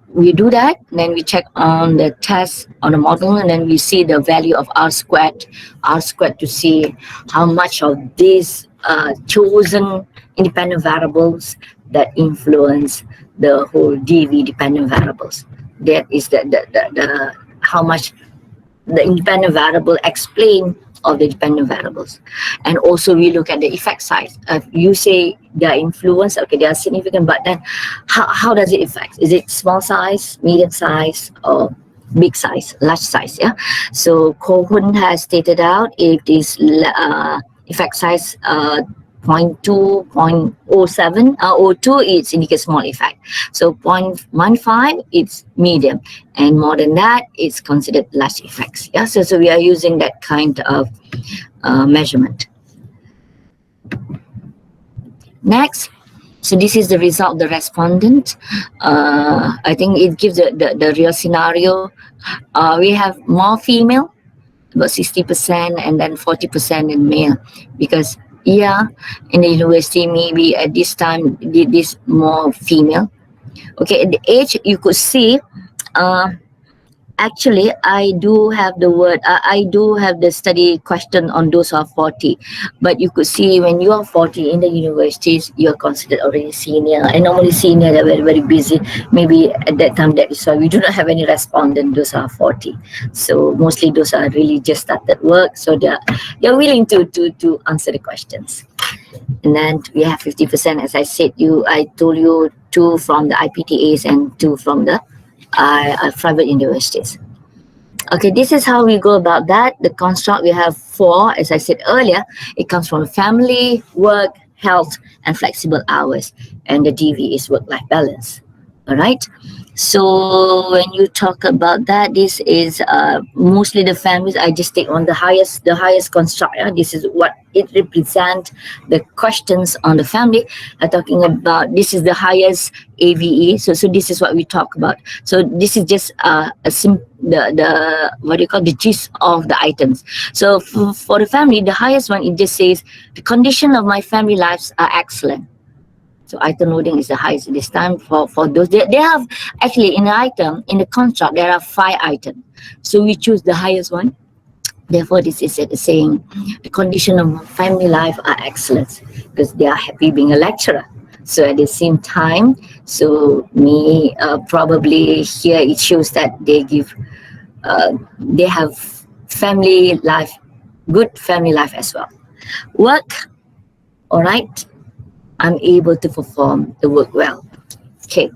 we do that, then we check on the test on the model, and then we see the value of R squared to see how much of these chosen independent variables that influence the whole DV dependent variables. That is the how much the independent variable explain of the dependent variables. And also we look at the effect size. You say they are influenced, okay, they are significant, but then how does it affect? Is it small size, medium size, or big size, large size? Yeah. So Kohun has stated out if this effect size 0.2, 0.07, 02, it indicates small effect. So 0.15, it's medium, and more than that, it's considered large effects. Yeah, so we are using that kind of measurement. Next, so this is the result of the respondent. I think it gives the real scenario. We have more female, about 60%, and then 40% in male, because yeah, in the university maybe at this time this more female. Okay, at the age you could see, actually I do have the word, I do have the study question on those who are 40, but you could see when you are 40 in the universities, you are considered already senior, and normally senior, they're very, very busy. Maybe at that time, that is why we do not have any respondent, those are 40. So mostly those are really just started work, so they're willing to answer the questions. And then we have 50%, as I said, I told you, 2 from the IPTAs and 2 from the private universities. Okay, this is how we go about that. The construct, we have 4, as I said earlier. It comes from family, work, health, and flexible hours. And the DV is work-life balance. All right. So when you talk about that, this is mostly the families. I just take on the highest construct. This is what it represents, the questions on the family. I'm talking about, this is the highest AVE. So this is what we talk about. So this is just the what do you call, the gist of the items. So for the family, the highest one, it just says the condition of my family lives are excellent. So item loading is the highest this time for those. They have, actually in the item, in the contract, there are 5 items. So we choose the highest one. Therefore, this is saying the condition of family life are excellent because they are happy being a lecturer. So at the same time, so me probably here it shows that they give, they have family life, good family life as well. Work, all right. I'm able to perform the work well. Okay.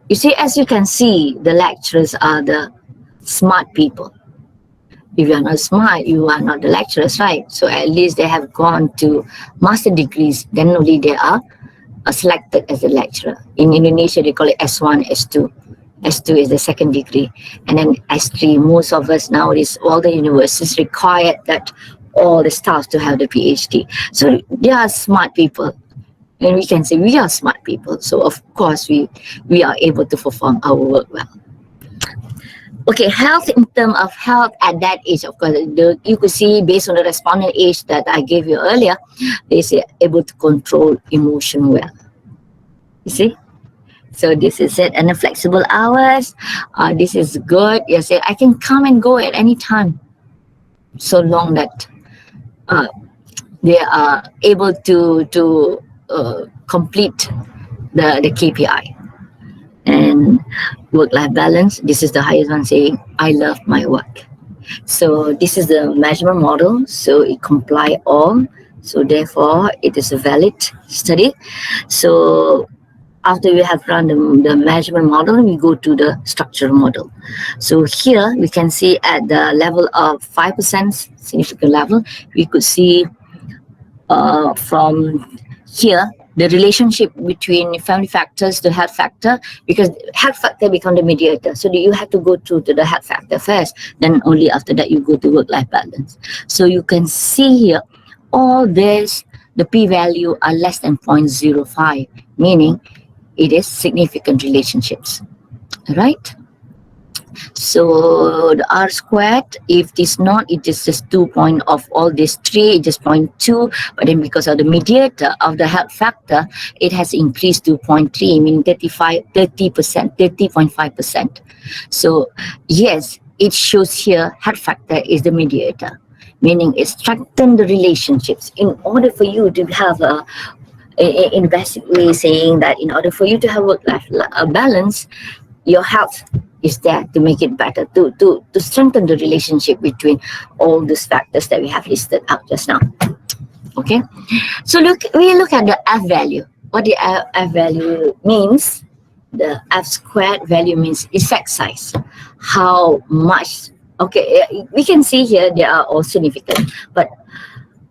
You see, as you can see, the lecturers are the smart people. If you are not smart, you are not the lecturers, right? So at least they have gone to master degrees, then only they are selected as a lecturer. In Indonesia, they call it S1, S2. S2 is the second degree. And then S3, most of us nowadays, all the universities require that all the staff to have the PhD. So they are smart people. And we can say we are smart people. So of course we are able to perform our work well. Okay, health in terms of health at that age, of course, you could see based on the respondent age that I gave you earlier, they say able to control emotion well. You see? So this is it. And the flexible hours, this is good. You say, I can come and go at any time, so long that uh, they are able to complete the KPI. And work-life balance, this is the highest one, saying, I love my work. So this is the measurement model. So it comply all. So therefore, it is a valid study. So after we have run the measurement model, we go to the structural model. So here we can see at the level of 5% significant level, we could see from here the relationship between family factors to health factor, because health factor become the mediator. So you have to go through to the health factor first, then only after that you go to work-life balance. So you can see here all this, the p-value are less than 0.05, meaning it is significant relationships. All right. So the R squared, if it is not, it is just 2 point of all these three, it just 0.2. But then because of the mediator of the health factor, it has increased to 0.3, meaning 30.5%. So yes, it shows here health factor is the mediator, meaning it strengthens the relationships. In order for you to have in basic way saying that in order for you to have work-life balance, your health is there to make it better, to strengthen the relationship between all these factors that we have listed out just now. Okay, so we look at the F value. What the F value means, the F squared value means effect size. How much, okay, we can see here they are all significant, but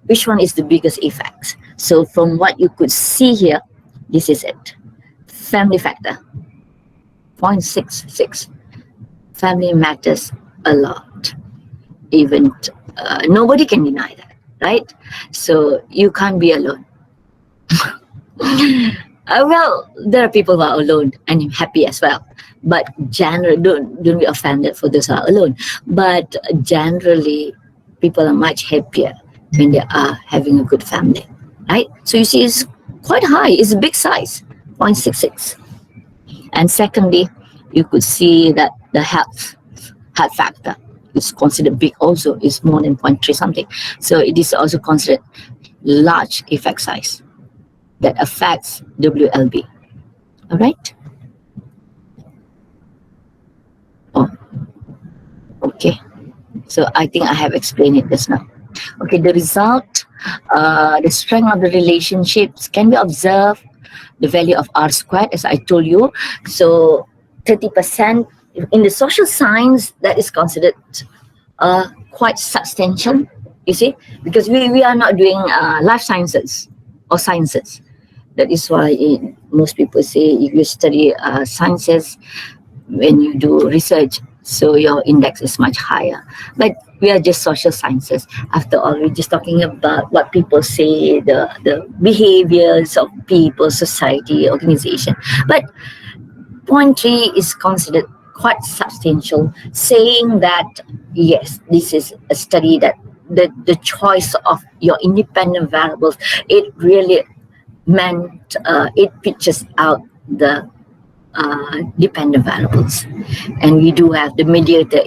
which one is the biggest effect? So from what you could see here, this is it. Family factor, 0.66. Family matters a lot. Even nobody can deny that, right? So you can't be alone. Well, there are people who are alone and happy as well. But generally, don't be offended for those who are alone. But generally, people are much happier when they are having a good family, right? So you see, it's quite high. It's a big size, 0.66. And secondly, you could see that the health factor is considered big also. It's more than 0.3 something. So it is also considered large effect size that affects WLB. All right. Oh, okay. So I think I have explained it just now. Okay, the result, the strength of the relationships can be observed. The value of R squared, as I told you. So 30% in the social science, that is considered quite substantial, you see, because we are not doing life sciences or sciences. That is why most people say if you study sciences, when you do research, so your index is much higher. But we are just social sciences. After all, we're just talking about what people say, the behaviors of people, society, organization. But 0.3 is considered quite substantial, saying that, yes, this is a study that the choice of your independent variables, it really meant, it pictures out the dependent variables. And we do have the mediator,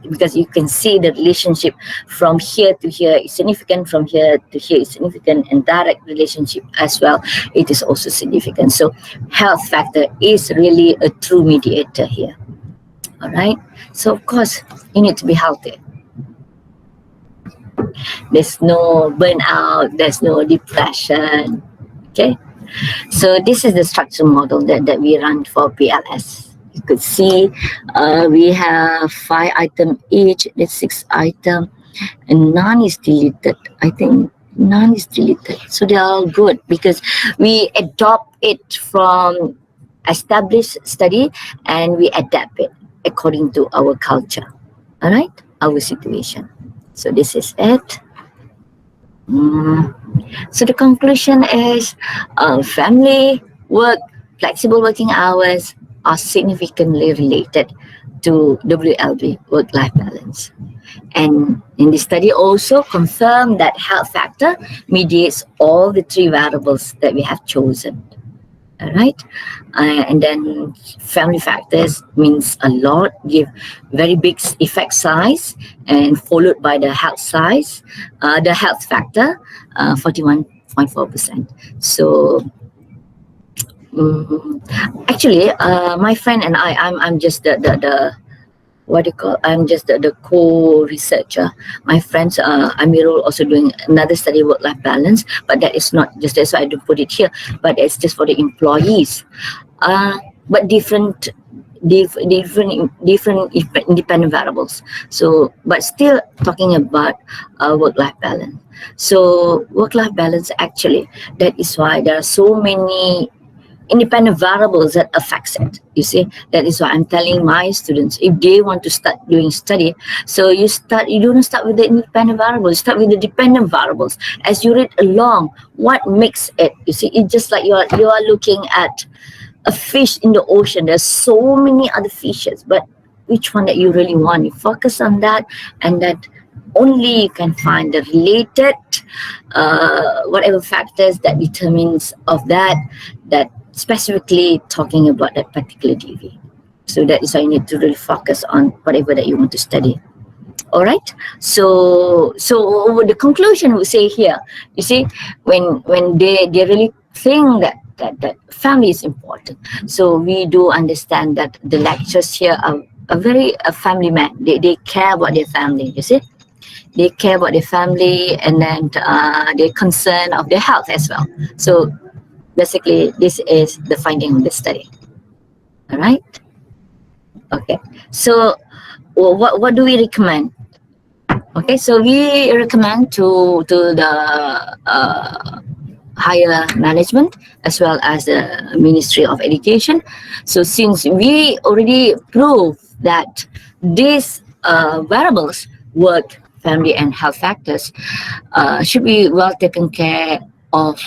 because you can see the relationship from here to here is significant, from here to here is significant, and direct relationship as well, it is also significant. So health factor is really a true mediator here. All right, so of course you need to be healthy. There's no burnout, there's no depression. Okay, so this is the structure model that we run for PLS. You could see we have 5 items each, there's 6 items, and none is deleted. I think none is deleted. So they are all good because we adopt it from established study and we adapt it according to our culture. All right, our situation. So this is it. So the conclusion is family, work, flexible working hours, are significantly related to WLB, work-life balance. And in the study also confirmed that health factor mediates all the three variables that we have chosen. All right. And then family factors means a lot, give very big effect size, and followed by the health size, the health factor, 41.4%. So actually, my friend and I'm just the what do you call, I'm just the co-researcher. My friends, Amirul, also doing another study, work-life balance, but that is not just, that's why I don't put it here, but it's just for the employees. But different independent variables. So, but still talking about work-life balance. So work-life balance, actually, that is why there are so many independent variables that affects it. You see, that is why I'm telling my students, if they want to start doing study, so you don't start with the independent variables, start with the dependent variables. As you read along, what makes it, you see, it's just like you are looking at a fish in the ocean. There's so many other fishes, but which one that you really want, you focus on that, and that only you can find the related whatever factors that determines of that specifically talking about that particular DV. So that is why you need to really focus on whatever that you want to study. All right. So the conclusion we say here, you see, when they really think that family is important. So we do understand that the lectures here are very family man. They care about their family. You see, they care about their family, and then they're concerned of their health as well. So basically, this is the finding of the study. All right. Okay. So what do we recommend? Okay, so we recommend to the higher management as well as the Ministry of Education. So since we already proved that these variables, work, family, and health factors, should be well taken care of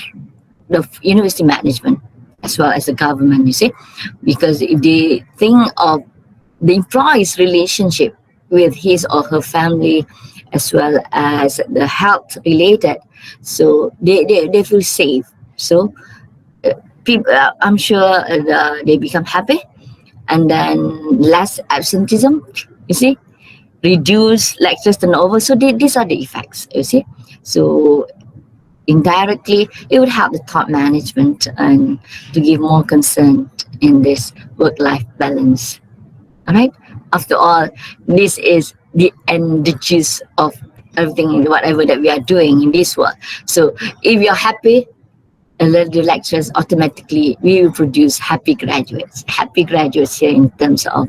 the university management as well as the government, you see, because if they think of the employee's relationship with his or her family as well as the health related, so they feel safe. So people, I'm sure they become happy, and then less absenteeism, you see, reduce lectures turnover. So these are the effects, you see. So indirectly, it would help the top management and to give more concern in this work-life balance. All right. After all, this is the end, the gist of everything, whatever that we are doing in this world. So if you're happy, the lecturers automatically, we will produce happy graduates. Happy graduates here in terms of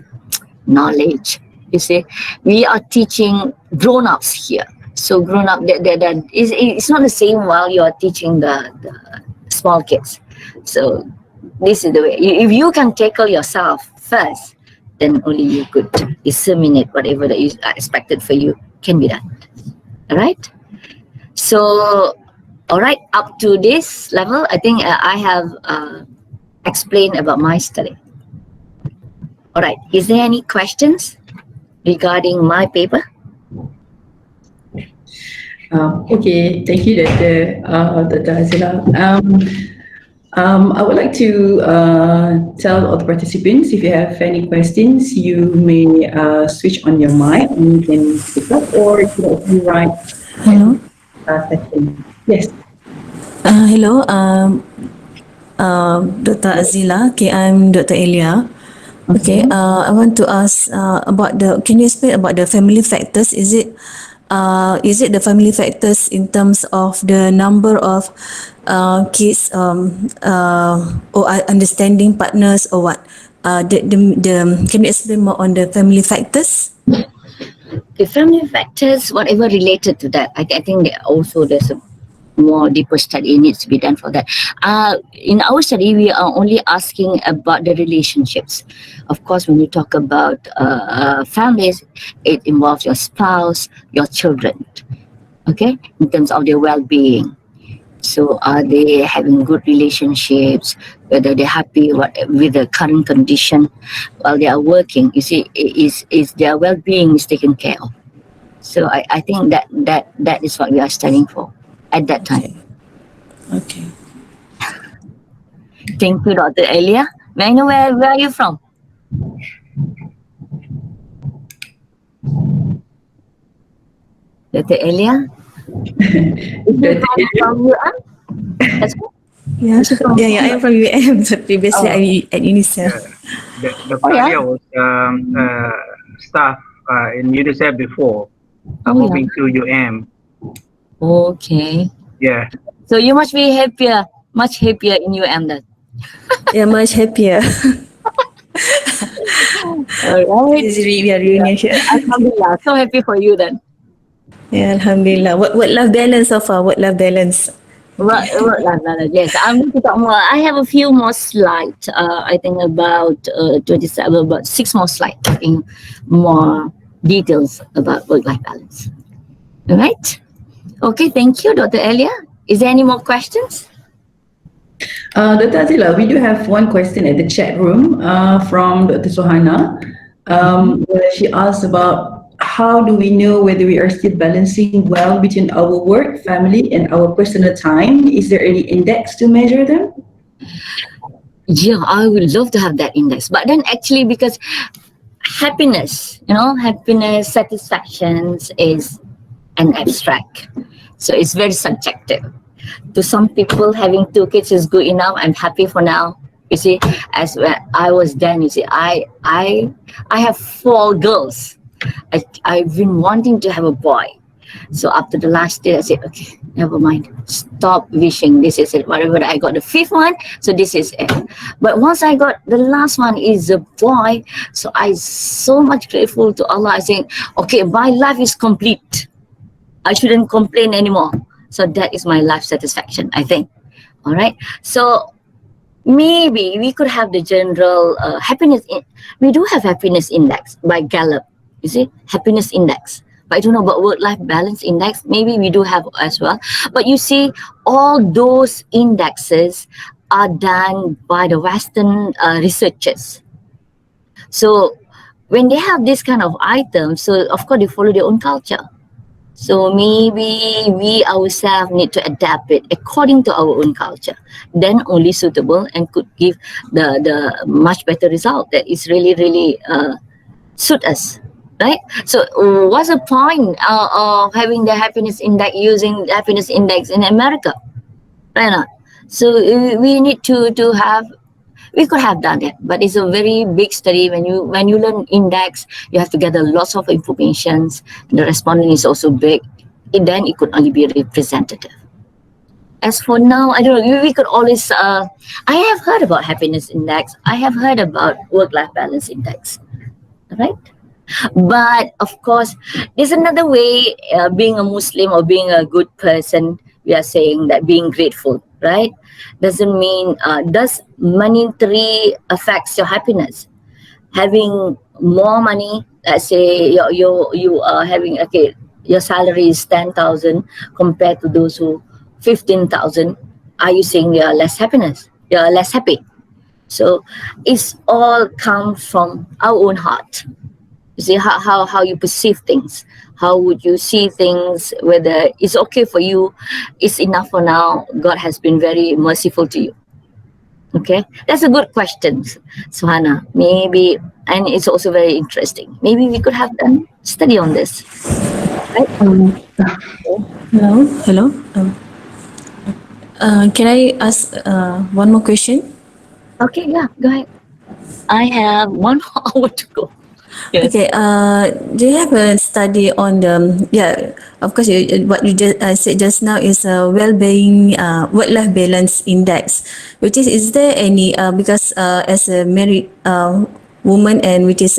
knowledge. You see, we are teaching grown-ups here. So grown-up, it's not the same while you are teaching the small kids. So this is the way. If you can tackle yourself first, then only you could disseminate whatever that is expected for you can be done. All right. So, all right, up to this level, I think I have explained about my study. All right. Is there any questions regarding my paper? Okay, thank you, Dr. Azilah. I would like to tell all the participants, if you have any questions, you may switch on your mic and you can speak up, or you can open right. Hello. Session. Yes. Hello, Dr. Azilah. Okay, I'm Dr. Elia. Okay, I want to ask about can you explain about the family factors? Is it the family factors in terms of the number of kids or understanding partners, or what? Can you explain more on the family factors? The family factors, whatever related to that, I think that also there's a more deeper study needs to be done for that. In our study, we are only asking about the relationships. Of course, when you talk about families, it involves your spouse, your children, okay, in terms of their well-being. So are they having good relationships? Whether they're happy with the current condition while they are working? You see, is their well-being is taken care of? So I think that is what we are studying for at that time. Okay. Okay. Thank you, Dr. Elia. May I know where are you from? Dr. Elia? Is Dr. he from UM? That's good. Yeah, yeah, I am from UM. So previously, Oh. I at UNICEF. The Oh, yeah? Alia was staff in UNICEF before, Oh, moving to UM. Okay. Yeah. So you must be much happier in UM then. Yeah, much happier. All right. We are reunion here. Alhamdulillah. So happy for you then. Yeah, Alhamdulillah. What life balance so far? What life balance? Yes, I'm going to talk more. I have a few more slides. I think about 27, about 6 more slides talking more details about work-life balance. All right. Okay, thank you, Dr. Elia. Is there any more questions? Dr. Azilah, we do have one question at the chat room from Dr. Sohana, where she asks about how do we know whether we are still balancing well between our work, family, and our personal time? Is there any index to measure them? Yeah, I would love to have that index. But then actually, because happiness, satisfactions is an abstract. So it's very subjective. To some people, having 2 kids is good enough. I'm happy for now. You see, as when I was then, you see, I have 4 girls. I've been wanting to have a boy. So after the last day, I said, okay, never mind. Stop wishing. This is it. Whatever, I got the 5th one, so this is it. But once I got the last one is a boy, so I so much grateful to Allah. I saying, okay, my life is complete. I shouldn't complain anymore. So that is my life satisfaction, I think. All right. So maybe we could have the general happiness. We do have happiness index by Gallup. You see, happiness index. But I don't know about work-life balance index. Maybe we do have as well. But you see, all those indexes are done by the Western researchers. So when they have this kind of items, so of course they follow their own culture. So maybe we ourselves need to adapt it according to our own culture. Then only suitable and could give the much better result that is really suit us. Right? So what's the point of having the happiness index, using the happiness index in America? Right not? So we need to have, we could have done it, but it's a very big study. When you learn index, you have to gather lots of information. The respondent is also big. Then it could only be representative. As for now, I don't know. We could always. I have heard about happiness index. I have heard about work-life balance index. Right? But of course, there's another way. Being a Muslim or being a good person, we are saying that being grateful, right? Doesn't mean does monetary affects your happiness. Having more money, let's say you are having, okay, your salary is 10,000 compared to those who 15,000. Are you saying you are less happiness? You are less happy. So it's all come from our own heart. You see how you perceive things. How would you see things? Whether it's okay for you, it's enough for now. God has been very merciful to you. Okay, that's a good question, Suhana. Maybe, and it's also very interesting. Maybe we could have done study on this. Right? Hello. Can I ask one more question? Okay, yeah, go ahead. I have 1 hour to go. Yes. Okay. Do you have a study on the Of course, what you just said just now is a well-being work-life balance index. Which is there any because as a married woman and which is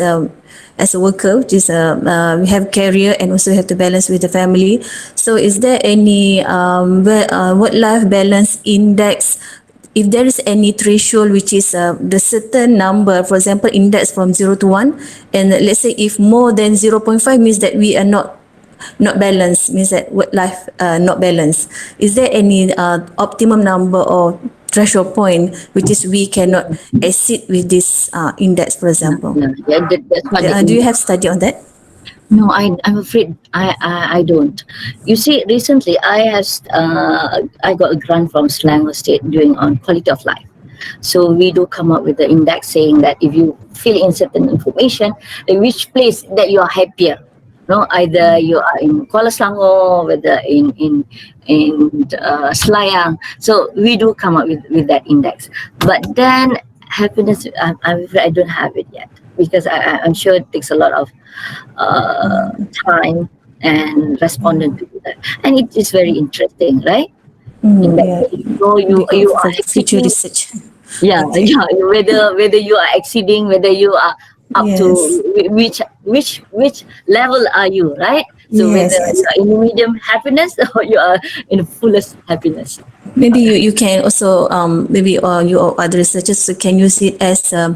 as a worker, which is we have career and also have to balance with the family. So is there any work-life balance index? If there is any threshold which is the certain number, for example, index from 0 to 1, and let's say if more than 0.5 means that we are not not balance, means that work life not balance. Is there any optimum number or threshold point which is we cannot exceed with this index, for example? That's what Do you have study on that? No, I'm afraid I don't. You see, recently I got a grant from Selangor State doing on quality of life. So we do come up with the index saying that if you fill in certain information, in which place that you are happier. No, either you are in Kuala Selangor, whether in Selayang. So we do come up with that index. But then happiness, I'm afraid I don't have it yet because I'm sure it takes a lot of time and respondent to do that. And it is very interesting, right? In that Yeah, case, so you for are future exceeding, research. yeah, Okay. yeah. Whether you are exceeding, whether you are up to Yes. which level are you, right? So whether Yes, yes. you are in medium happiness or you are in fullest happiness. Maybe you can also maybe you or other researchers can use it as a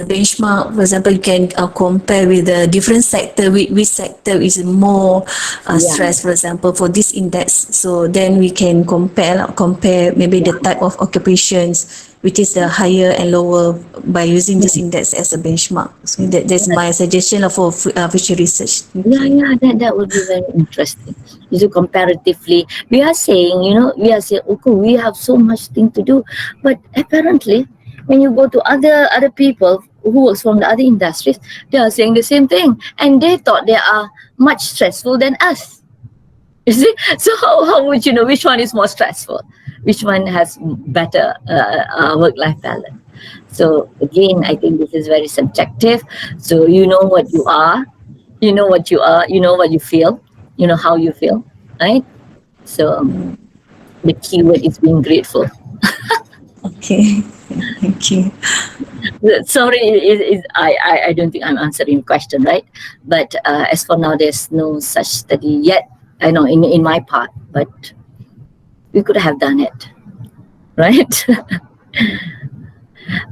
benchmark. For example, you can compare with the different sector, which sector is more Yeah, stress, for example, for this index. So then we can compare maybe the type of occupations which is the higher and lower by using this index as a benchmark. So that's my suggestion for future research. yeah, Okay. yeah. That would be very interesting. So comparatively, we are saying, we are saying, okay, we have so much thing to do, but apparently, when you go to other people who works from the other industries, they are saying the same thing, and they thought they are much stressful than us. You see, so how would you know which one is more stressful, which one has better work-life balance? So again, I think this is very subjective. So you know what you are, you know what you are, you know what you feel, you know how you feel, right? So the key word is being grateful. Okay. Thank you. Sorry, I don't think I'm answering the question, right? But as for now, there's no such study yet. I know in my part, but we could have done it, right?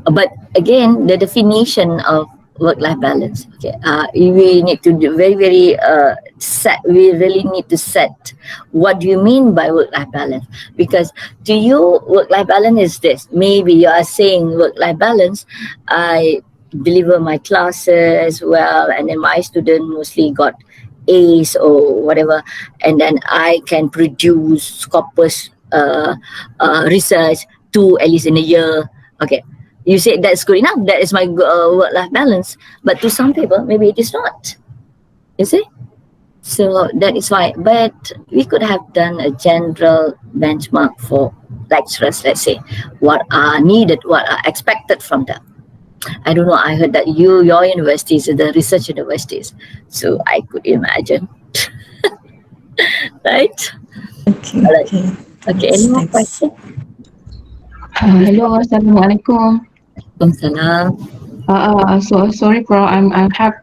But again, the definition of work-life balance. Okay, we need to do very set. We really need to set what do you mean by work-life balance? Because to you, work-life balance is this. Maybe you are saying work-life balance. I deliver my classes well, and then my student mostly got A's or whatever, and then I can produce corpus research two at least in a year. Okay, you say that's good enough. That is my work-life balance. But to some people, maybe it is not. You see? So that is why. But we could have done a general benchmark for lecturers, let's say, what are needed, what are expected from them. I don't know. I heard that your universities are the research universities. So I could imagine. Right? Okay. All right. Okay. Okay, any more Thanks. questions? Hello, Assalamualaikum. Salam. So sorry, Prof. I have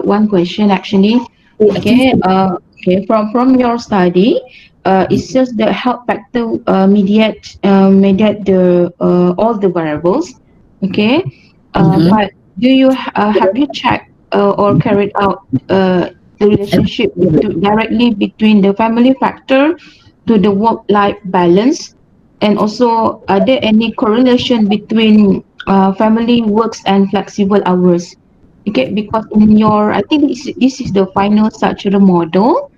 one question actually. Okay. Okay. From your study, it says the health factor mediate the all the variables. Okay. Mm-hmm. But have you checked or carried out the relationship directly between the family factor to the work-life balance? And also, are there any correlation between family works and flexible hours? Okay, because in your, I think this is the final structural model.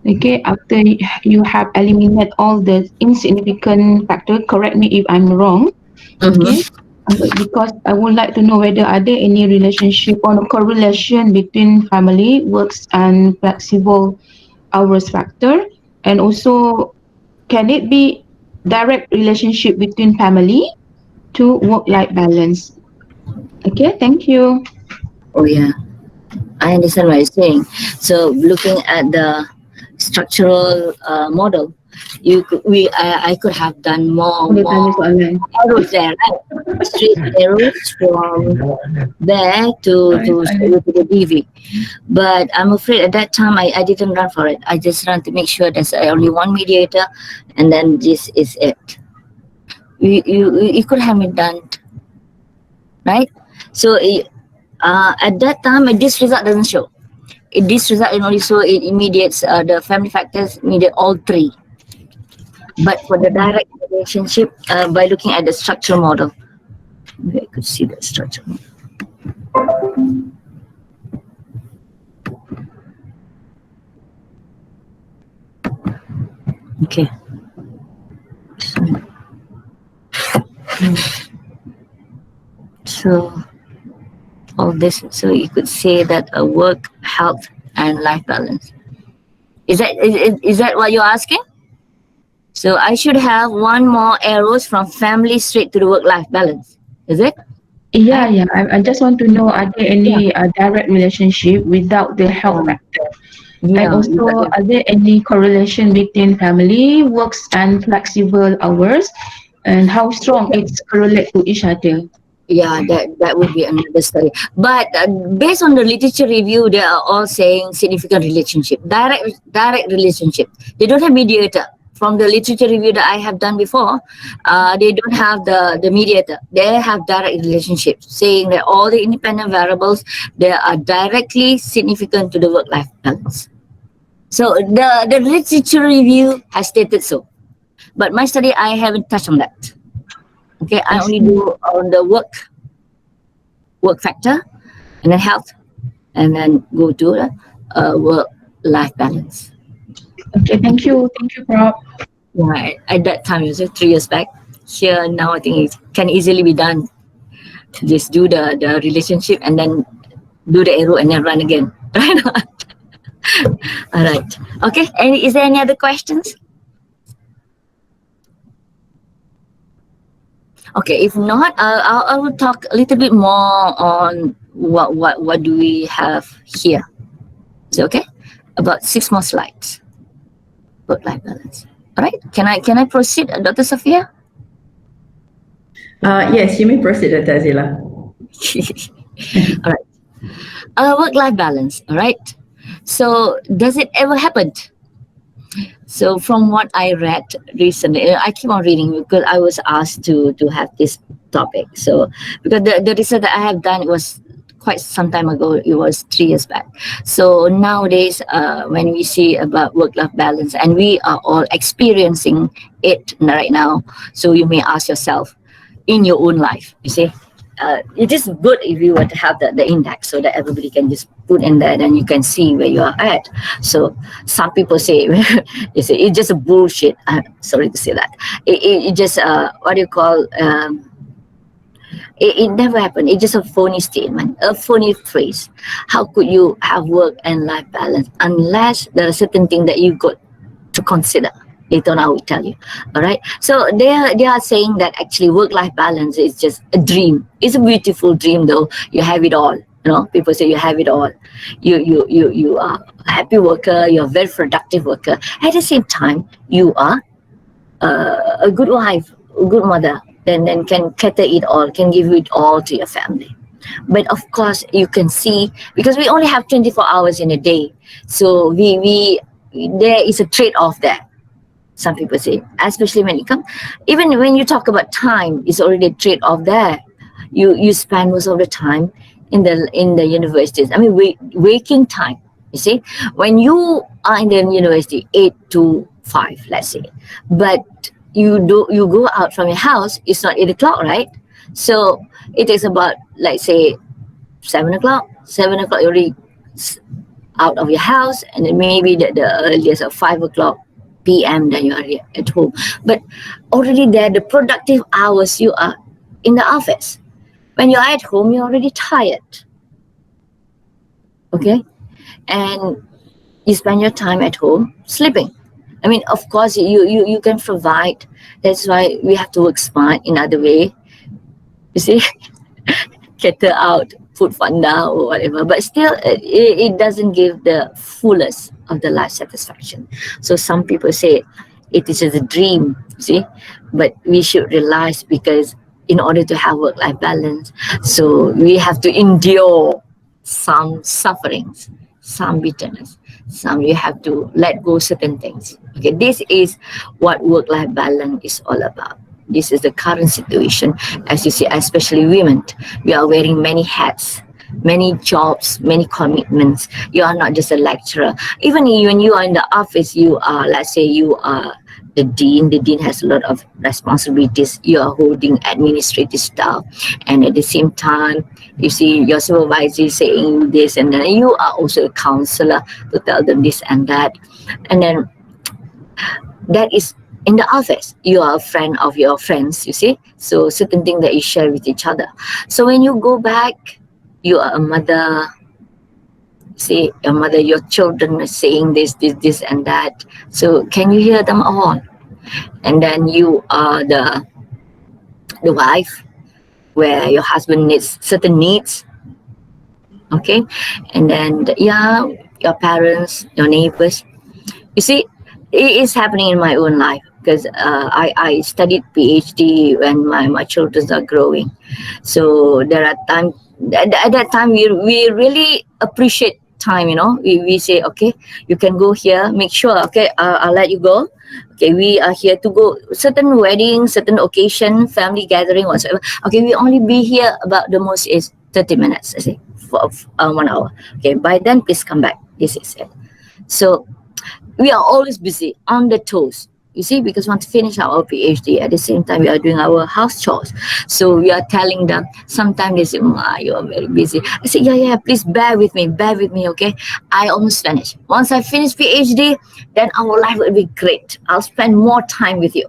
Okay, after you have eliminated all the insignificant factor, correct me if I'm wrong. Okay, Mm-hmm. because I would like to know whether are there any relationship or correlation between family works and flexible hours factor, and also can it be direct relationship between family to work-life balance? Okay, thank you. Oh yeah. I understand what you're saying. So looking at the structural model, I could have done Boleh tanya more soalan. arrows there, right? Straight arrows from there to the DV. But I'm afraid at that time I didn't run for it. I just ran to make sure there's only one mediator, and then this is it. You could have it done, right? So at that time, this result doesn't show. this result and also it immediates the family factors mediate all three. But for the direct relationship, by looking at the structure model, maybe I could see the structure model. Okay. So all this, so you could say that a work, health, and life balance. Is that what you're asking? So I should have one more arrows from family straight to the work-life balance. Is it? Yeah. I just want to know, are there any direct relationship without the health factor? And Yeah. also, are there any correlation between family, works, and flexible hours? And how strong it's correlate to each other? Yeah, that would be another study. But based on the literature review, they are all saying significant relationship, direct relationship. They don't have mediator. From the literature review that I have done before, they don't have the mediator. They have direct relationship, saying that all the independent variables, they are directly significant to the work-life balance. So the literature review has stated so. But my study, I haven't touched on that. Okay, I only do on the work factor, and then health, and then go to the work-life balance. Okay, thank you, Prof. Right. At that time, it was 3 years back. Here now, I think it can easily be done. Just do the relationship and then do the arrow and then run again. Right? All right. Okay. Is there any other questions? Okay, if not, I will talk a little bit more on what do we have here. Is it okay? About 6 more slides. Work-life balance. All right. Can I proceed, Dr. Sophia? Yes, you may proceed, Dr. Azilah. All right. Work-life balance. All right. So, does it ever happen? So, from what I read recently, I keep on reading because I was asked to have this topic. So, because the research that I have done was quite some time ago. It was 3 years back. So nowadays, when we see about work-life balance, and we are all experiencing it right now, so you may ask yourself, in your own life, you see, it is good if you were to have the index so that everybody can just put in there and you can see where you are at. So some people say, you say it's just a bullshit. Sorry to say that. It just what do you call? It never happened. It's just a phony statement, a phony phrase. How could you have work and life balance unless there are certain things that you got to consider? Later on, I will tell you. All right. So they are saying that actually work-life balance is just a dream. It's a beautiful dream, though. You have it all. You know, people say you have it all. You are a happy worker. You're a very productive worker. At the same time, you are a good wife, a good mother. Then can cater it all, can give it all to your family. But of course, you can see, because we only have 24 hours in a day, so we there is a trade-off there. Some people say, especially when it comes, even when you talk about time, it's already a trade-off there. You spend most of the time in the universities. I mean, waking time. You see, when you are in the university, 8 to 5, let's say, but you go out from your house, it's not 8 o'clock, right? So it takes about, let's say, 7 o'clock. 7 o'clock, you're already out of your house, and then maybe the earliest of 5 o'clock p.m. then you are at home. But already there, the productive hours, you are in the office. When you're at home, you're already tired. Okay? And you spend your time at home sleeping. I mean, of course, you can provide. That's why we have to work smart in other way. You see, cater out, put fund down or whatever. But still, it doesn't give the fullest of the life satisfaction. So some people say it is just a dream, see. But we should realize, because in order to have work-life balance, so we have to endure some sufferings, some bitterness. Some you have to let go certain things. Okay, this is what work-life balance is all about. This is the current situation. As you see, especially women, we are wearing many hats, many jobs, many commitments. You are not just a lecturer. Even when you are in the office, you are, let's say you are the dean. The dean has a lot of responsibilities. You are holding administrative stuff, and at the same time, you see your supervisor is saying this, and then you are also a counselor to tell them this and that. And then that is in the office. You are a friend of your friends, you see. So certain things that you share with each other. So when you go back, you are a mother. See your mother, your children are saying this, and that. So can you hear them all? And then you are the wife, where your husband needs certain needs. Okay, and then yeah, your parents, your neighbors. You see, it is happening in my own life because I studied PhD when my children are growing. So there are times at that time we really appreciate time. We say, okay, you can go here. Make sure, okay, I'll let you go. Okay, we are here to go certain wedding, certain occasion, family gathering, whatsoever. Okay, we only be here about the most is 30 minutes. I say for 1 hour. Okay, by then please come back. This is it. So we are always busy on the toes, you see, because we want to finish our PhD. At the same time, we are doing our house chores. So we are telling them, sometimes they say, Ma, you are very busy. I say, yeah, please bear with me, okay? I almost finished. Once I finish PhD, then our life will be great. I'll spend more time with you.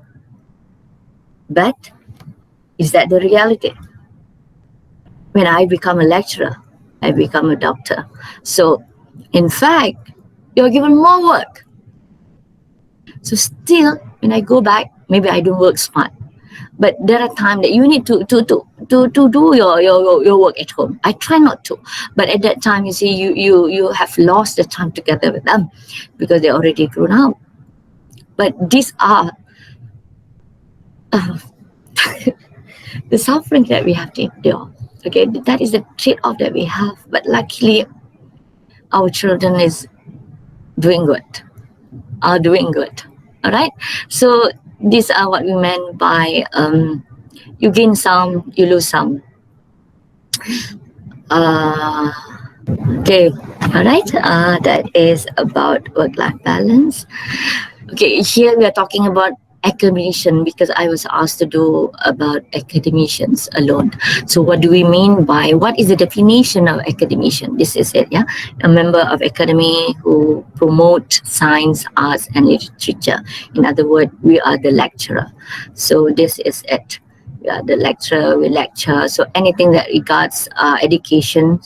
But is that the reality? When I become a lecturer, I become a doctor. So in fact, you're given more work. So still, when I go back, maybe I don't work smart. But there are times that you need to do your work at home. I try not to. But at that time, you see, you have lost the time together with them because they're already grown up. But these are the suffering that we have to endure. Okay, that is the trade-off that we have. But luckily, our children is doing good. Are doing good. All right. So these are what we meant by you gain some, you lose some. Okay. All right. That is about work-life balance. Okay. Here we are talking about academician because I was asked to do about academicians alone. So what do we mean by, what is the definition of academician? This is it, yeah. A member of academy who promote science, arts and literature. In other words, we are the lecturer. So this is it. We are the lecturer, we lecture. So anything that regards education,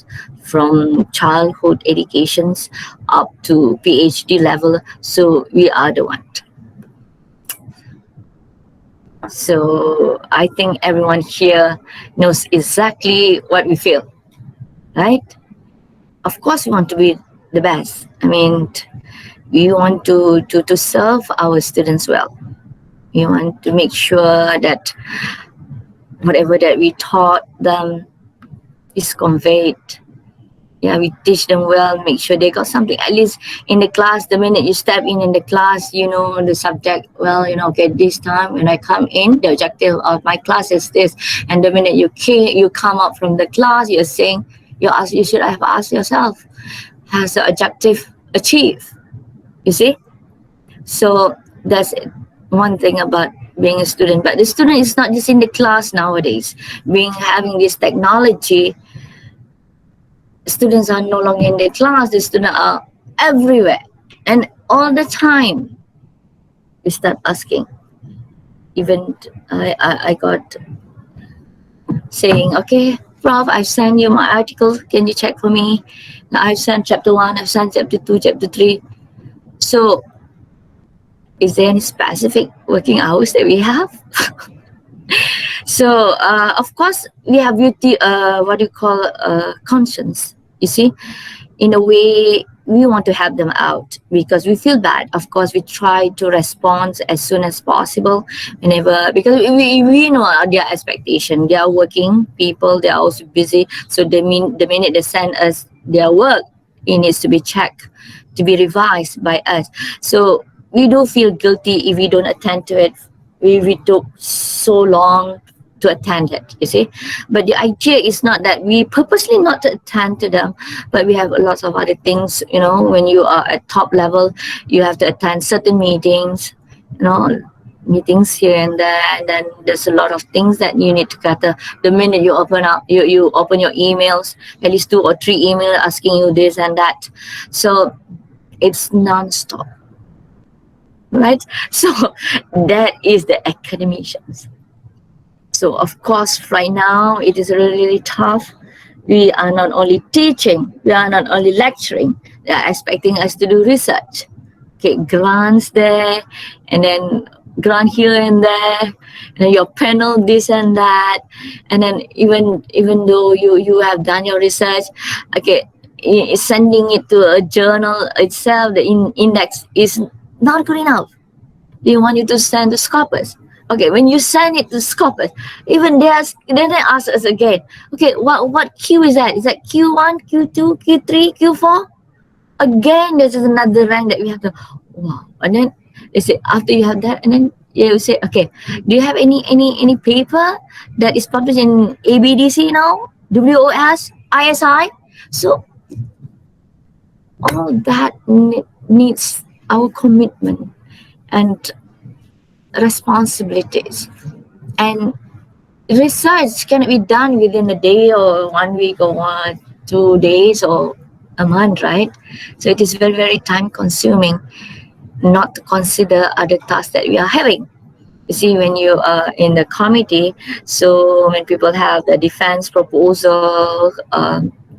from childhood educations up to PhD level. So we are the one. So I think everyone here knows exactly what we feel, right? Of course, we want to be the best. I mean, we want to serve our students well. We want to make sure that whatever that we taught them is conveyed. Yeah, we teach them well, make sure they got something. At least in the class, the minute you step in the class, you know the subject, well, okay, this time when I come in, the objective of my class is this. And the minute you come up from the class, you're saying, you should have asked yourself, has the objective achieved? You see? So that's one thing about being a student. But the student is not just in the class nowadays. Having this technology, students are no longer in the class, the students are everywhere. And all the time, we start asking. Even I got saying, okay, Prof, I've sent you my article. Can you check for me? Now I've sent chapter 1, I've sent chapter 2, chapter 3. So is there any specific working hours that we have? So of course we have beauty, conscience. You see, in a way we want to help them out because we feel bad. Of course, we try to respond as soon as possible whenever, because we know their expectation. They are working people, they are also busy. So the minute they send us their work, it needs to be checked, to be revised by us. So we do feel guilty if we don't attend to it. We took so long to attend it, you see. But the idea is not that we purposely not to attend to them, but we have lots of other things, you know. When you are at top level, you have to attend certain meetings, you know, meetings here and there, and then there's a lot of things that you need to gather. The minute you open up, you open your emails, at least 2 or 3 emails asking you this and that. So it's non-stop, right? So that is the academicians. So of course, right now it is really, really tough. We are not only teaching, we are not only lecturing. They are expecting us to do research. Okay, grants there, and then grant here and there, and then your panel this and that, and then even though you have done your research, okay, sending it to a journal itself, the index is not good enough. They want you to send the Scopus. Okay, when you send it to Scopus, even then they ask us again, okay, what Q is that? Is that Q1, Q2, Q3, Q4? Again, this is another rank that we have to, wow. And then they say, after you have that, and then you say, okay, do you have any paper that is published in ABDC now? WOS, ISI? So all that needs our commitment and responsibilities. And research cannot be done within a day or 1 week or 2 days or a month, right? So it is very, very time consuming, not to consider other tasks that we are having. You see, when you are in the committee, so when people have the defense proposal,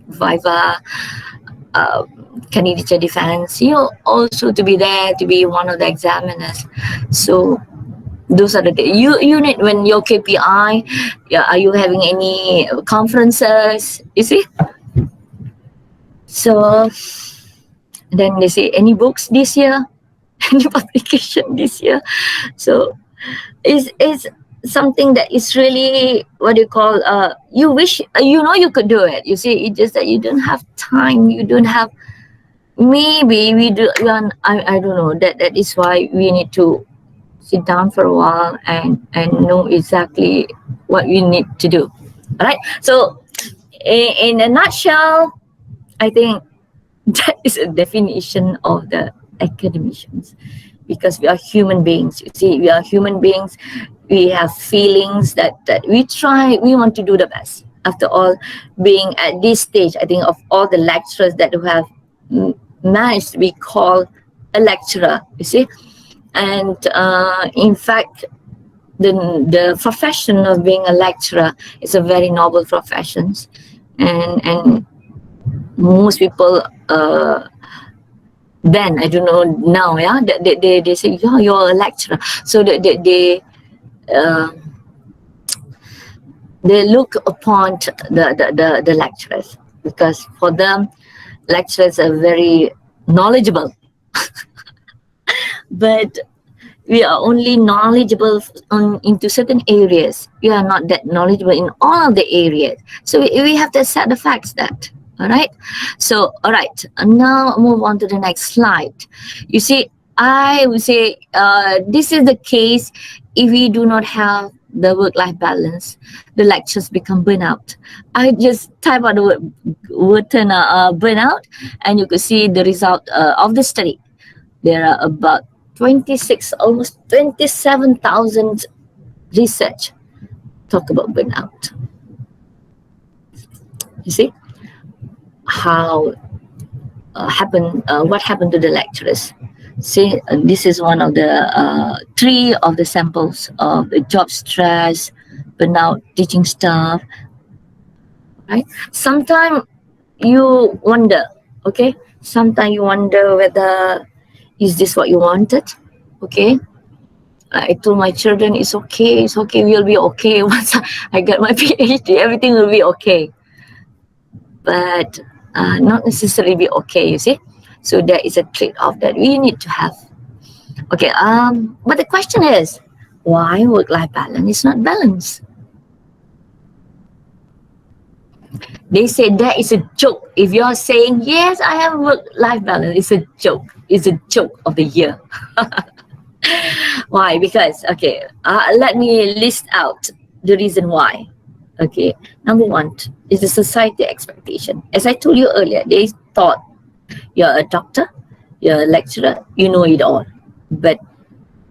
viva, candidate defense, you also to be there, to be one of the examiners. So those are the you need when your KPI. Yeah, are you having any conferences? You see. So then they say, any books this year, any publication this year. So it's something that is really, what do you call, you wish, you know, you could do it. You see, it's just that you don't have time, you don't have, maybe we do, I don't know, that is why we need to sit down for a while and know exactly what we need to do. All right. So in a nutshell, I think that is a definition of the academicians, because we are human beings. You see, we are human beings. We have feelings that we want to do the best. After all, being at this stage, I think of all the lecturers that who have managed to be called a lecturer, you see. And in fact, the profession of being a lecturer is a very noble profession, and most people then, I don't know now, yeah, they say, yeah, you're a lecturer, so they look upon the lecturers, because for them lecturers are very knowledgeable. But we are only knowledgeable into certain areas. We are not that knowledgeable in all of the areas. So we have to accept the facts that. All right. So, all right. Now move on to the next slide. You see, I would say this is the case if we do not have the work-life balance, the lectures become burnout. I just type out the word burnout, and you could see the result of the study. There are about 26, almost 27,000 research talk about burnout. You see how what happened to the lecturers. See, this is one of the 3 of the samples of the job stress, burnout, teaching staff. Right? Sometimes you wonder, okay? Sometimes you wonder whether, is this what you wanted? Okay. I told my children, it's okay, we'll be okay. Once I get my PhD, everything will be okay. But not necessarily be okay, you see. So there is a trade-off that we need to have. Okay, but the question is, why work-life balance is not balanced? They say that is a joke. If you're saying, yes, I have work-life balance, it's a joke. It's a joke of the year. Why? Because, okay, let me list out the reason why. Okay, number one is the society expectation. As I told you earlier, they thought you're a doctor, you're a lecturer, you know it all. But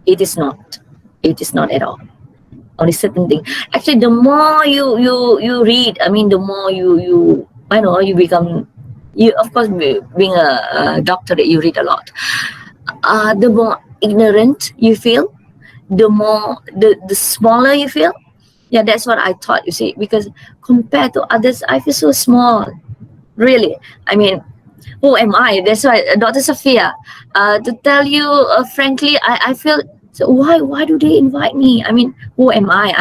it is not. It is not at all. Only certain thing. Actually, the more you read, I mean, the more you I know you become. You of course being a doctor, you read a lot. The more ignorant you feel, the smaller you feel. Yeah, that's what I thought. You see, because compared to others, I feel so small. Really, I mean, who am I? That's why, Dr. Sophia, to tell you frankly, I feel so. Why do they invite me? I mean, who am I?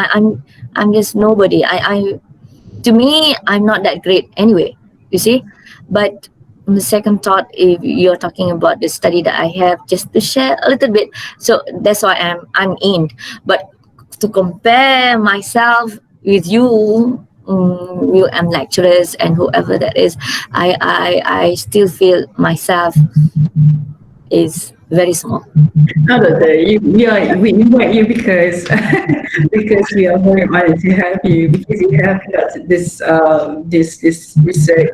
I'm just nobody. To me, I'm not that great anyway. You see, but the second thought, if you're talking about the study that I have, just to share a little bit, so that's why I'm in. But to compare myself with you, you and lecturers and whoever that is, I still feel myself is very small. No, doctor, we invite you because because we are very honored to have you because you have conducted this research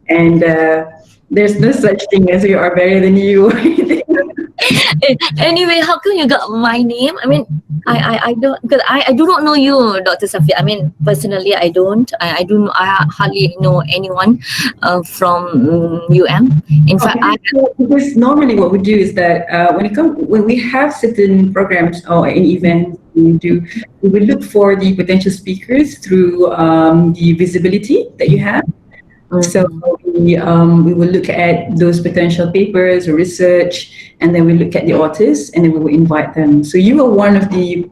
and there's no such thing as we are better than you. Anyway, how come you got my name? I mean, I don't, because I do not know you, Dr. Safia. I mean, personally, I don't. I hardly know anyone from In fact, So, because normally what we do is that when we have certain programs or any events we will look for the potential speakers through the visibility that you have. So we will look at those potential papers or research, and then we look at the authors, and then we will invite them. So you are one of the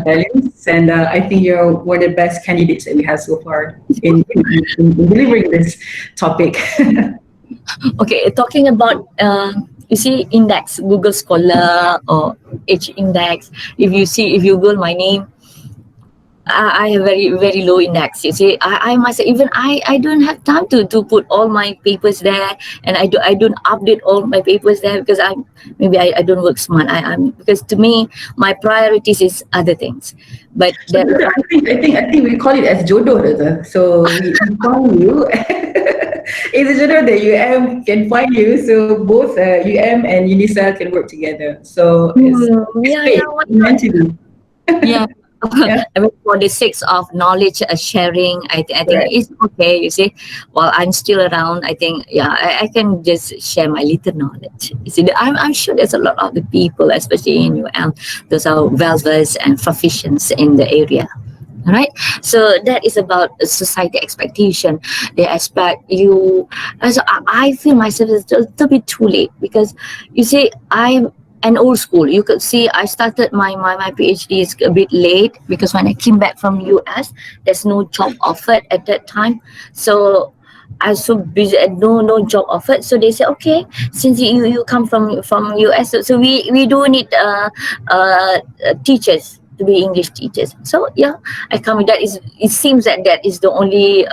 values, and I think you're one of the best candidates that we have so far in delivering this topic. okay, talking about you see index, Google Scholar or H index. If you Google my name, I have very low index. You see, I must say, even I don't have time to put all my papers there, and I don't update all my papers there because I don't work smart. I'm because to me my priorities is other things. But I think we call it as jodoh, Dada. So we call you. It's a jodoh that UM can find you, so both UM and UNISA can work together. So it's meant to be. Yeah. Yeah. I mean, for the sake of knowledge sharing, I think Right. it's okay. You see, while I'm still around, I think I can just share my little knowledge. You see, I'm sure there's a lot of the people, especially in UM, those are well versed and proficient in the area. All right, so that is about society expectation. They expect you. So I feel myself is a little bit too late because you see, I'm an old school. You could see I started my PhD is a bit late because when I came back from US, there's no job offered at that time. So I was so busy and no job offered. So they said, okay, since you come from US, so we do need teachers to be English teachers. So yeah, I come. It seems that is the only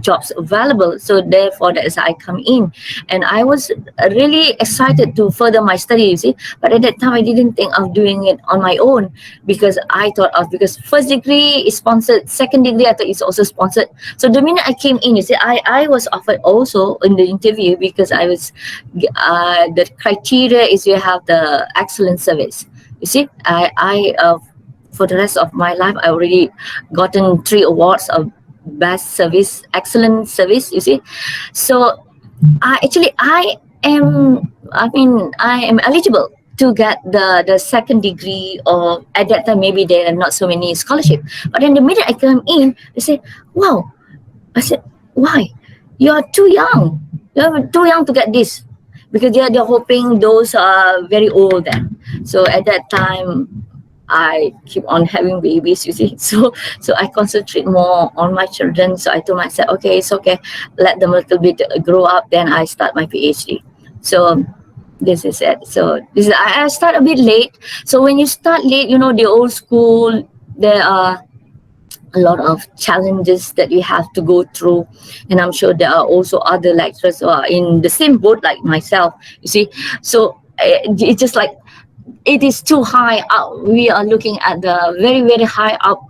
jobs available. So therefore, that's I come in, and I was really excited to further my studies. You see, but at that time I didn't think of doing it on my own because I thought of because first degree is sponsored, second degree I thought it's also sponsored. So the minute I came in, you see, I was offered also in the interview because I was the criteria is you have the excellent service. You see, I for the rest of my life I already gotten 3 awards of best service, excellent service. You see, so I am eligible to get the second degree, or at that time maybe there are not so many scholarship. But then the minute I come in, they say, "Wow," I said, "Why? You are too young. You're too young to get this." Because they're hoping those are very old then. So at that time, I keep on having babies, you see. So I concentrate more on my children. So I told myself, okay, it's okay. Let them a little bit grow up. Then I start my PhD. So this is it. So I start a bit late. So when you start late, the old school, there are a lot of challenges that you have to go through, and I'm sure there are also other lecturers who are in the same boat like myself, you see. So it's just like it is too high up. We are looking at the very, very high up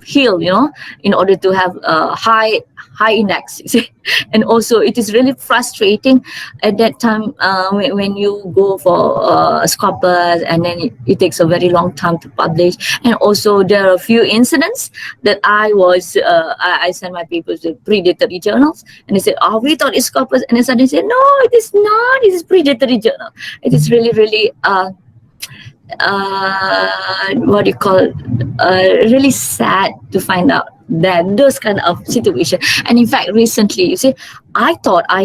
hill, in order to have a high index, you see. And also it is really frustrating at that time, when you go for scopus, and then it takes a very long time to publish. And also there are a few incidents that I sent my papers to predatory journals, and they said, oh, we thought it's scopus, and then suddenly said, no, it is not, it is predatory journal. It is really, really what do you call it? Really sad to find out that those kind of situation. And in fact, recently, you see, I thought I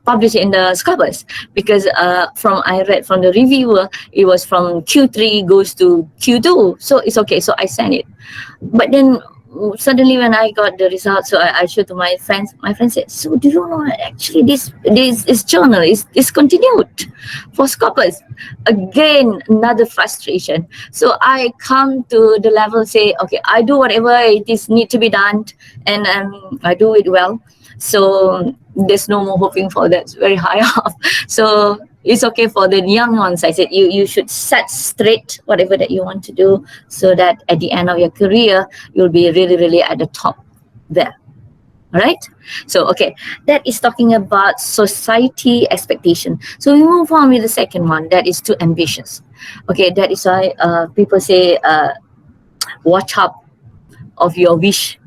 published in the Scopus, because I read from the reviewer, it was from Q3 goes to Q2, so it's okay. So I sent it, but then suddenly when I got the results, so I showed to my friends. My friend said, so do you know, actually this journal is discontinued for Scopus. Again, another frustration. So I come to the level, say, okay, I do whatever it is need to be done, and I do it well. So there's no more hoping for that very high up. So it's okay for the young ones. I said, you should set straight whatever that you want to do, so that at the end of your career, you'll be really, really at the top there. All right. So, okay, that is talking about society expectation. So we move on with the second one, that is too ambitious. Okay, that is why people say, watch out of your wish,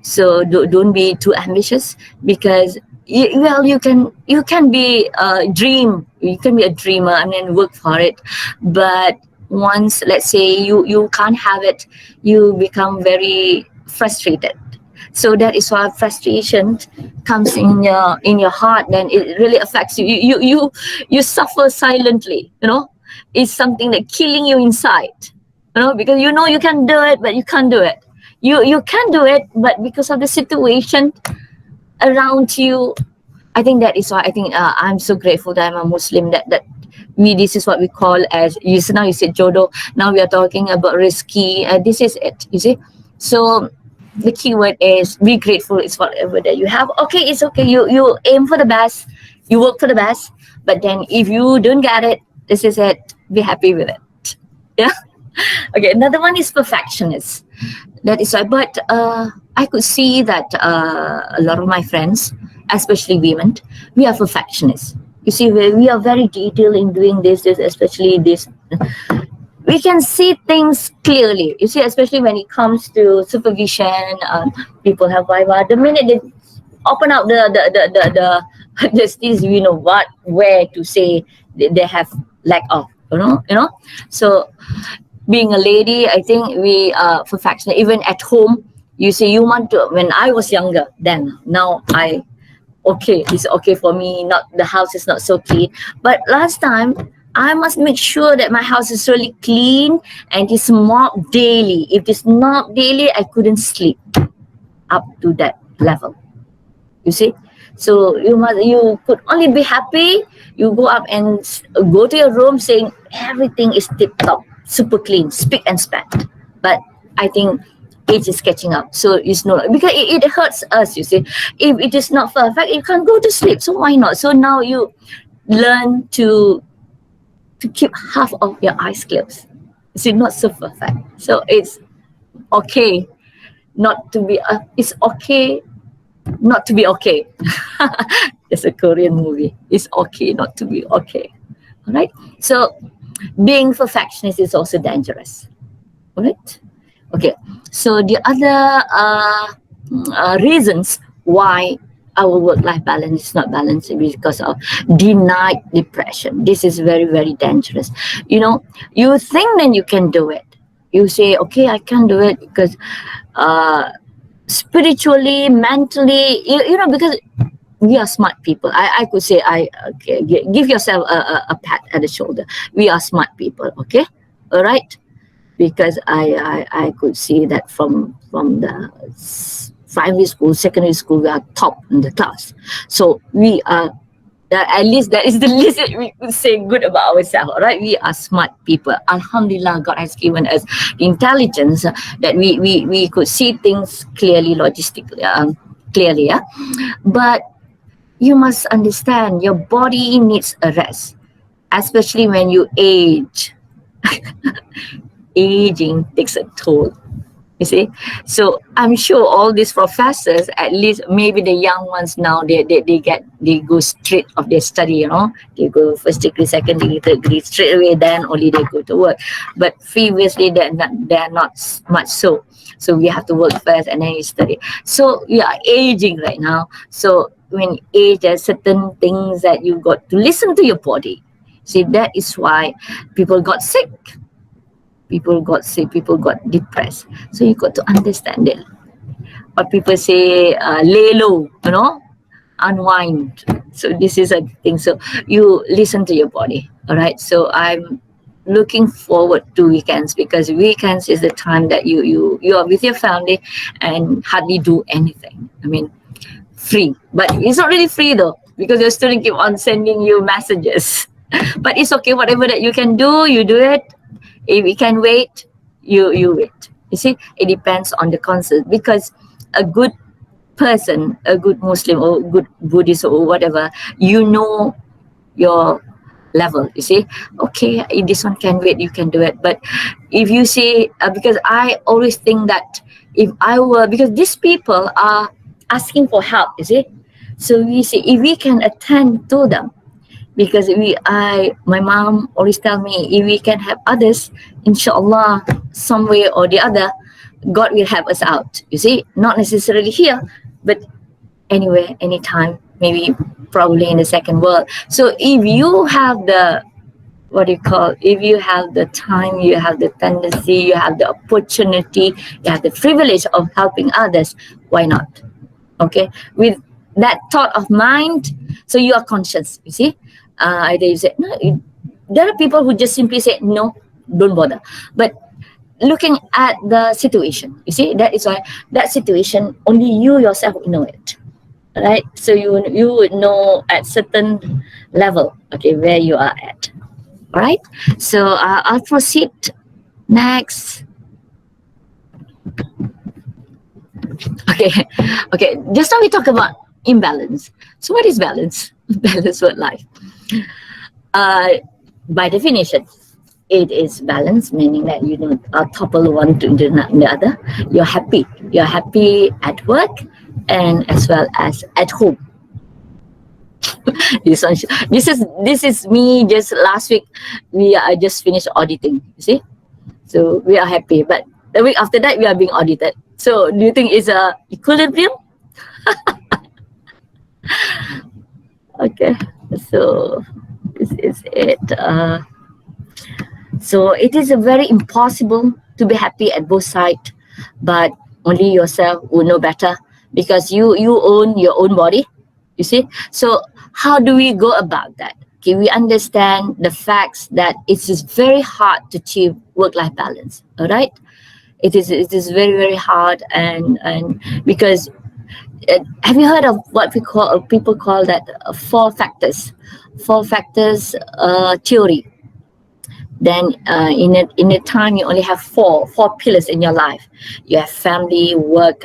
so don't be too ambitious, because you can be a dreamer, I mean, work for it, but once, let's say, you can't have it, you become very frustrated. So that is why frustration comes in your heart, then it really affects you. You suffer silently, it's something that killing you inside, because you can do it, but you can't do it. You can do it, but because of the situation around you, I think that is why I think I'm so grateful that I'm a Muslim, that this is what we call as, now you said jodoh, now we are talking about rizki, this is it, you see. So the key word is be grateful. It's whatever that you have. Okay, it's okay, you aim for the best, you work for the best, but then if you don't get it, this is it, be happy with it. Yeah. Okay, another one is perfectionist. That is why, but I could see that a lot of my friends, especially women, we are perfectionists. You see, we are very detailed in doing this, especially this. We can see things clearly. You see, especially when it comes to supervision, people have Viva. The minute they open up the this, where to say they have lack of, So being a lady, I think we are perfectionist. Even at home, you say you want to. When I was younger, then now it's okay for me. Not the house is not so clean, but last time I must make sure that my house is really clean and it's mopped daily. If it's not daily, I couldn't sleep up to that level. You see, so you could only be happy. You go up and go to your room saying everything is tip top, super clean, spick and span. But I think age is catching up, so it's not, because it hurts us. You see, if it is not perfect, you can't go to sleep. So why not? So now you learn to keep half of your eyes closed. You see, not so perfect. So it's okay not to be. It's okay not to be okay. It's a Korean movie. It's okay not to be okay. All right. So being perfectionist is also dangerous. All right. Okay. So the other reasons why our work-life balance is not balanced is because of denied depression. This is very, very dangerous. You think then you can do it. You say, okay, I can do it because spiritually, mentally, because we are smart people. I could say, give yourself a pat at the shoulder. We are smart people, okay? All right? Because I could see that from the primary school, secondary school, we are top in the class. So we are, at least that is the least that we could say good about ourselves, all right? We are smart people. Alhamdulillah, God has given us intelligence that we could see things clearly, logistically, clearly, yeah? But you must understand, your body needs a rest. especially when you age. Aging takes a toll. You see, so I'm sure all these professors, at least maybe the young ones now, they go straight of their study. You know, they go first degree, second degree, third degree straight away. Then only they go to work. But previously, they're not much so. So we have to work first and then you study. So we are aging right now. So when you age, there's certain things that you got to listen to your body. See, that is why people got sick. People got sick, people got depressed. So you got to understand it. What people say, lay low, you know, unwind. So this is a thing. So you listen to your body. All right. So I'm looking forward to weekends, because weekends is the time that you are with your family and hardly do anything. I mean, free, but it's not really free though, because your student keep on sending you messages. But it's okay. Whatever that you can do, you do it. If you can wait, you wait. You see, it depends on the concept, because a good person, a good Muslim or good Buddhist or whatever, you know your level. You see, okay, if this one can wait, you can do it. But if you say, because I always think that if I were, because these people are asking for help, you see, so we say if we can attend to them, because my mom always tell me, if we can help others, inshallah, some way or the other, God will help us out. You see, not necessarily here, but anywhere, anytime, maybe probably in the second world. So if you have the, if you have the time, you have the tendency, you have the opportunity, you have the privilege of helping others, why not? Okay, with that thought of mind, so you are conscious, you see. Either you say, no, there are people who just simply say, no, don't bother. But looking at the situation, you see, that is why that situation, only you yourself would know it, right? So you would know at certain level, okay, where you are at. All right, so I'll proceed next. Okay, just now we talk about imbalance. So what is balance? Balance work life. By definition, it is balance, meaning that you don't topple one to the other. You're happy at work and as well as at home. This is me. Just last week, I just finished auditing. You see, so we are happy. But the week after that, we are being audited. So do you think it's a equilibrium? Okay, so this is it. So it is very impossible to be happy at both sides, but only yourself will know better, because you own your own body. You see, so how do we go about that? Okay, we understand the facts that it is very hard to achieve work-life balance. All right, it is very, very hard, and because have you heard of what people call that four factors theory? Then in a time you only have four pillars in your life. You have family, work,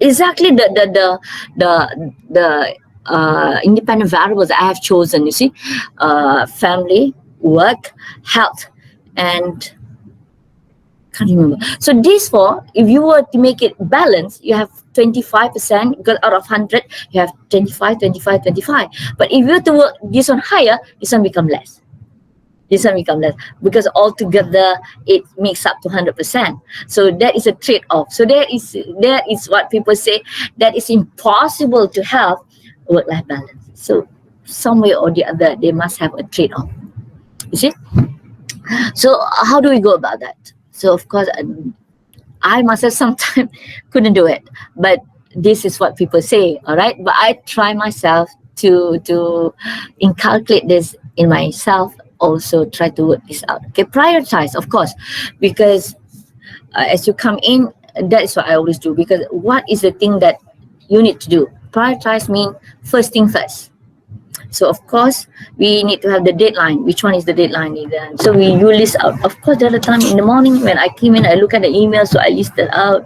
exactly the independent variables I have chosen. You see, family, work, health, and can't remember. So these four, if you were to make it balanced, you have 25%, because out of 100, you have 25, 25, 25. But if you were to work this one higher, this one become less. Because altogether it makes up to 100%. So that is a trade-off. So there is what people say, that is impossible to have work-life balance. So some way or the other, they must have a trade-off. You see? So how do we go about that? So of course, I myself sometimes couldn't do it, but this is what people say, all right? But I try myself to inculcate this in myself, also try to work this out. Okay, prioritize, of course, because as you come in, that is what I always do, because what is the thing that you need to do? Prioritize means first thing first. So of course, we need to have the deadline. Which one is the deadline? So you list out. Of course, there are times in the morning when I came in, I look at the email, so I listed out.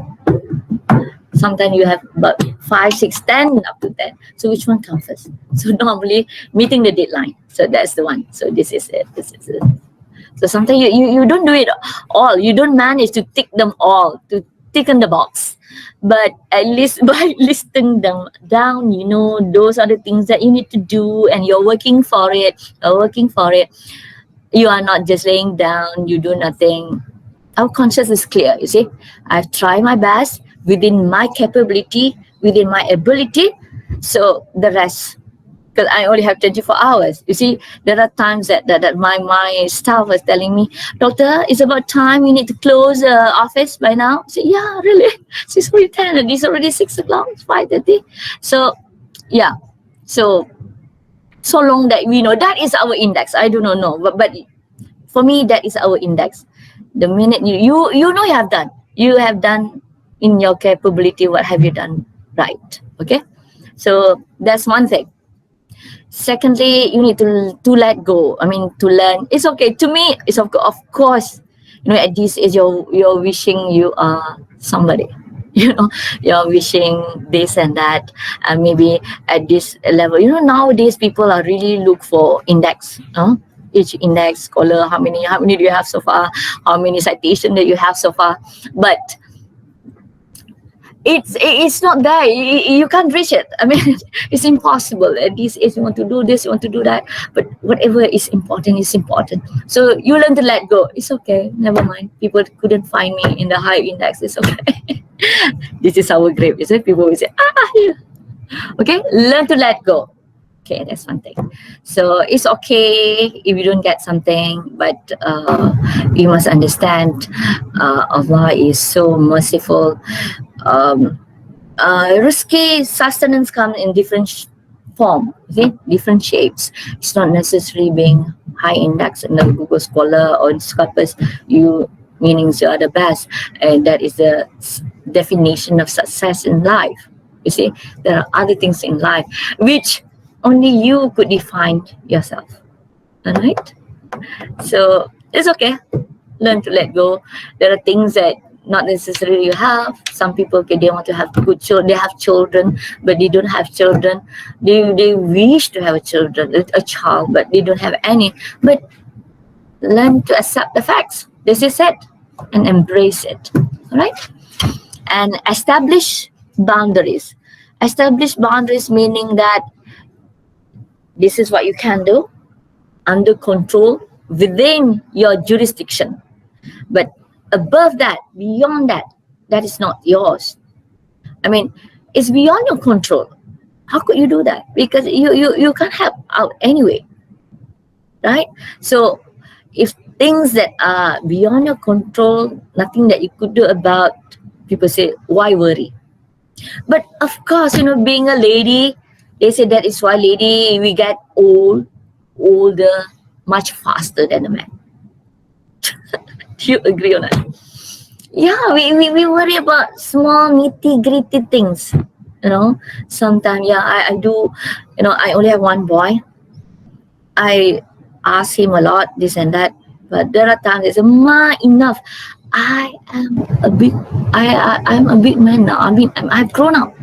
Sometimes you have about 5, 6, 10, up to 10. So which one comes first? So normally meeting the deadline. So that's the one. So this is it. This is it. So sometimes you don't do it all. You don't manage to tick them all, to tick in the box. But at least by listing them down, you know, those are the things that you need to do, and you're working for it. You're working for it. You are not just laying down, you do nothing. Our conscience is clear, you see. I've tried my best within my capability, within my ability. So the rest, because I only have 24 hours. You see, there are times that my staff was telling me, Doctor, it's about time, you need to close the office by now. I said, yeah, really? It's already 10 and it's already 6 o'clock, it's 5:30. So, yeah. So long that we know, that is our index. I do not know, but for me, that is our index. The minute you know you have done in your capability, what have you done right? Okay, so that's one thing. Secondly, you need to let go. I mean, to learn. It's okay. To me, it's of course, you know, at this age, you're wishing you are somebody. You know, you're wishing this and that, and maybe at this level. You know, nowadays people are really look for index. Each index scholar, how many do you have so far? How many citation that you have so far? But it's not there. You can't reach it. I mean, it's impossible. At this age, you want to do this, you want to do that. But whatever is important is important. So you learn to let go. It's okay. Never mind. People couldn't find me in the high index. It's okay. This is our grave. You see, people will say, yeah. Okay, learn to let go. Okay, that's one thing. So it's okay if you don't get something, but you must understand Allah is so merciful. Risky sustenance comes in different form, okay, different shapes. It's not necessarily being high index in the Google Scholar or in Scopus, meaning you are the best, and that is the definition of success in life. You see, there are other things in life which only you could define yourself. All right? So it's okay. Learn to let go. There are things that not necessarily you have. Some people, okay, they want to have good children. They have children, but they don't have children. They wish to have a child, but they don't have any. But learn to accept the facts. This is it, and embrace it. All right? And establish boundaries. Establish boundaries meaning that this is what you can do, under control, within your jurisdiction. But above that, beyond that, that is not yours. I mean, it's beyond your control. How could you do that? Because you can't help out anyway, right? So if things that are beyond your control, nothing that you could do about, people say, why worry? But of course, you know, being a lady, they say that is why lady, we get older, much faster than a man. Do you agree on that? Yeah, we worry about small nitty-gritty things. You know, sometimes, yeah, I do, you know, I only have one boy. I ask him a lot, this and that, but there are times they say, Ma, enough. I'm a big man now. I mean, I've grown up.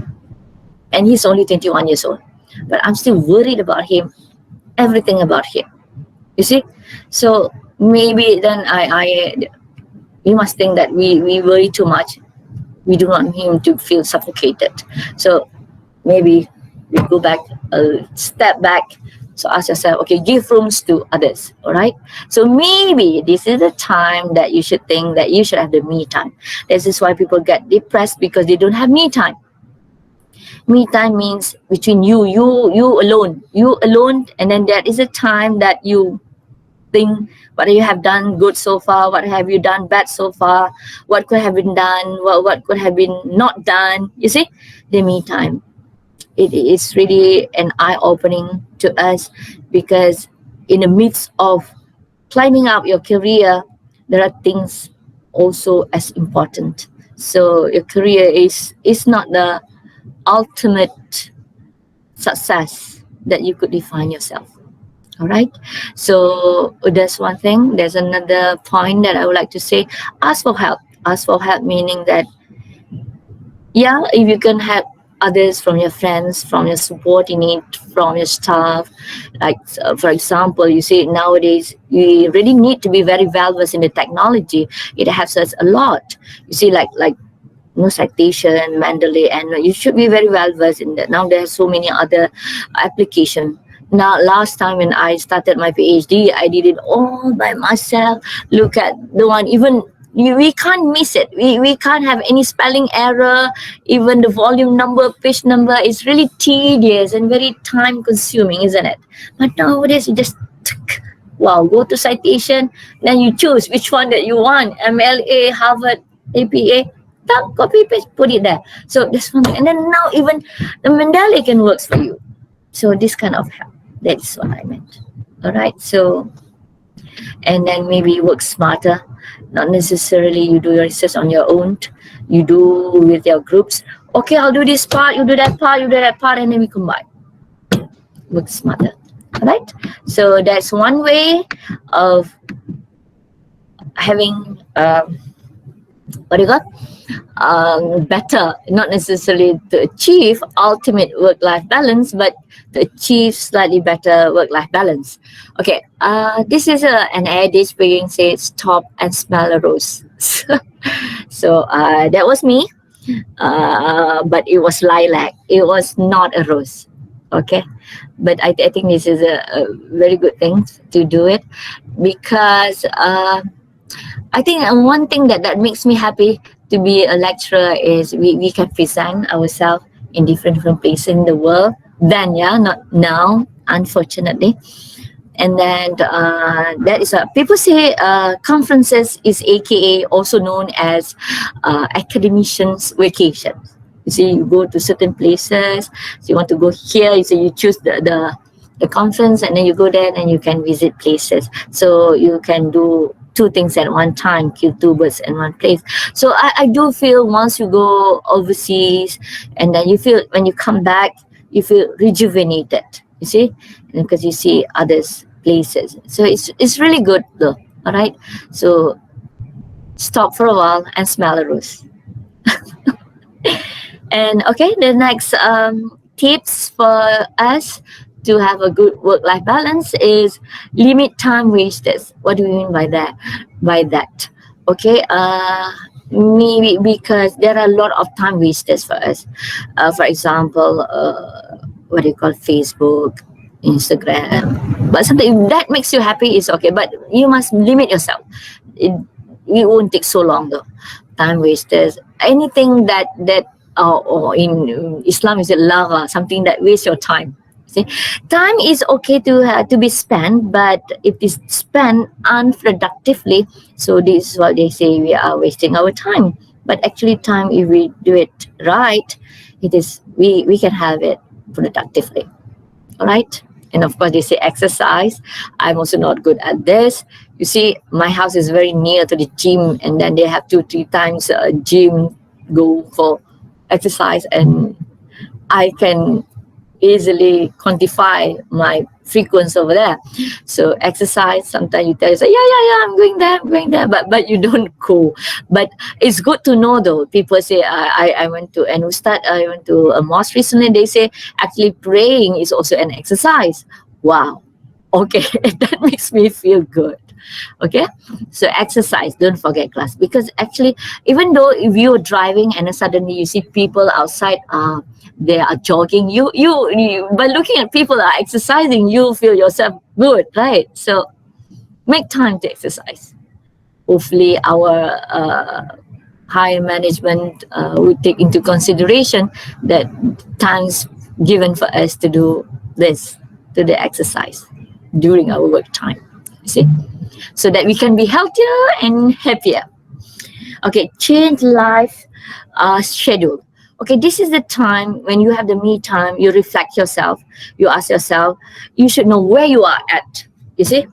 And he's only 21 years old. But I'm still worried about him, everything about him. You see? So maybe then we must think that we worry too much. We do not want him to feel suffocated. So maybe we go back, step back. So ask yourself, okay, give rooms to others, all right? So maybe this is the time that you should think that you should have the me time. This is why people get depressed, because they don't have me time. Me time means between you alone, and then there is a time that you think what you have done good so far, what have you done bad so far, what could have been done, what could have been not done. You see, the me time. It is really an eye-opening to us, because in the midst of climbing up your career, there are things also as important. So your career is not the ultimate success that you could define yourself. All right. So that's one thing. There's another point that I would like to say. Ask for help. Ask for help meaning that yeah, if you can help others from your friends, from your subordinate, from your staff, like for example, you see nowadays you really need to be very well versed in the technology. It helps us a lot. You see, like no citation, Mendeley, and you should be very well versed in that. Now there are so many other applications. Now, last time when I started my PhD, I did it all by myself. Look at the one, even we can't miss it. We can't have any spelling error. Even the volume number, page number is really tedious and very time consuming, isn't it? But nowadays, you just wow, go to citation, then you choose which one that you want, MLA, Harvard, APA, copy paste, put it there. So this one, and then now even the Mendeley can works for you. So this kind of help, that's what I meant. All right, so and then maybe you work smarter, not necessarily you do your research on your own, you do with your groups. Okay, I'll do this part, you do that part, you do that part, and then we combine. Work smarter. All right, so that's one way of having what do you call, better, not necessarily to achieve ultimate work-life balance, but to achieve slightly better work-life balance. Okay, this is an adage where say stop and smell a rose. So that was me, but it was lilac. It was not a rose. Okay, but I think this is a very good thing to do it, because I think one thing that makes me happy to be a lecturer is we can present ourselves in different places in the world. Then, yeah, not now, unfortunately. And then that is people say conferences is AKA also known as academicians vacation. You see, you go to certain places. So you want to go here. You say you choose the conference, and then you go there, and you can visit places. So you can do two things at one time, kill two birds in one place. So I do feel once you go overseas, and then you feel when you come back, you feel rejuvenated. You see, because you see others places. So it's really good though. All right. So stop for a while and smell a rose. And okay, the next tips for us to have a good work-life balance is limit time wasters. What do we mean by that? Okay, maybe because there are a lot of time wasters for us. For example, what do you call Facebook, Instagram? But something that makes you happy is okay, but you must limit yourself. It won't take so long though. Time wasters, anything that or in Islam is it lagha, something that wastes your time. See, time is okay to be spent, but if it's spent unproductively, so this is what they say, we are wasting our time. But actually, time, if we do it right, it is we can have it productively. All right. And of course, they say exercise. I'm also not good at this. You see, my house is very near to the gym, and then they have 2-3 times gym go for exercise, and I can easily quantify my frequency over there. So exercise, sometimes you tell yourself, yeah, I'm going there, but you don't go. But it's good to know though. People say, I went to an ustad, I went to a mosque recently, they say actually praying is also an exercise. Wow. Okay, that makes me feel good. Okay, so exercise, don't forget class, because actually even though if you're driving and then suddenly you see people outside they are jogging, you by looking at people are exercising, you feel yourself good, right? So make time to exercise. Hopefully our higher management will take into consideration that times given for us to do this, to the exercise during our work time, you see, so that we can be healthier and happier. Okay, change life schedule. Okay, this is the time when you have the me time, you reflect yourself, you ask yourself, you should know where you are at, you see.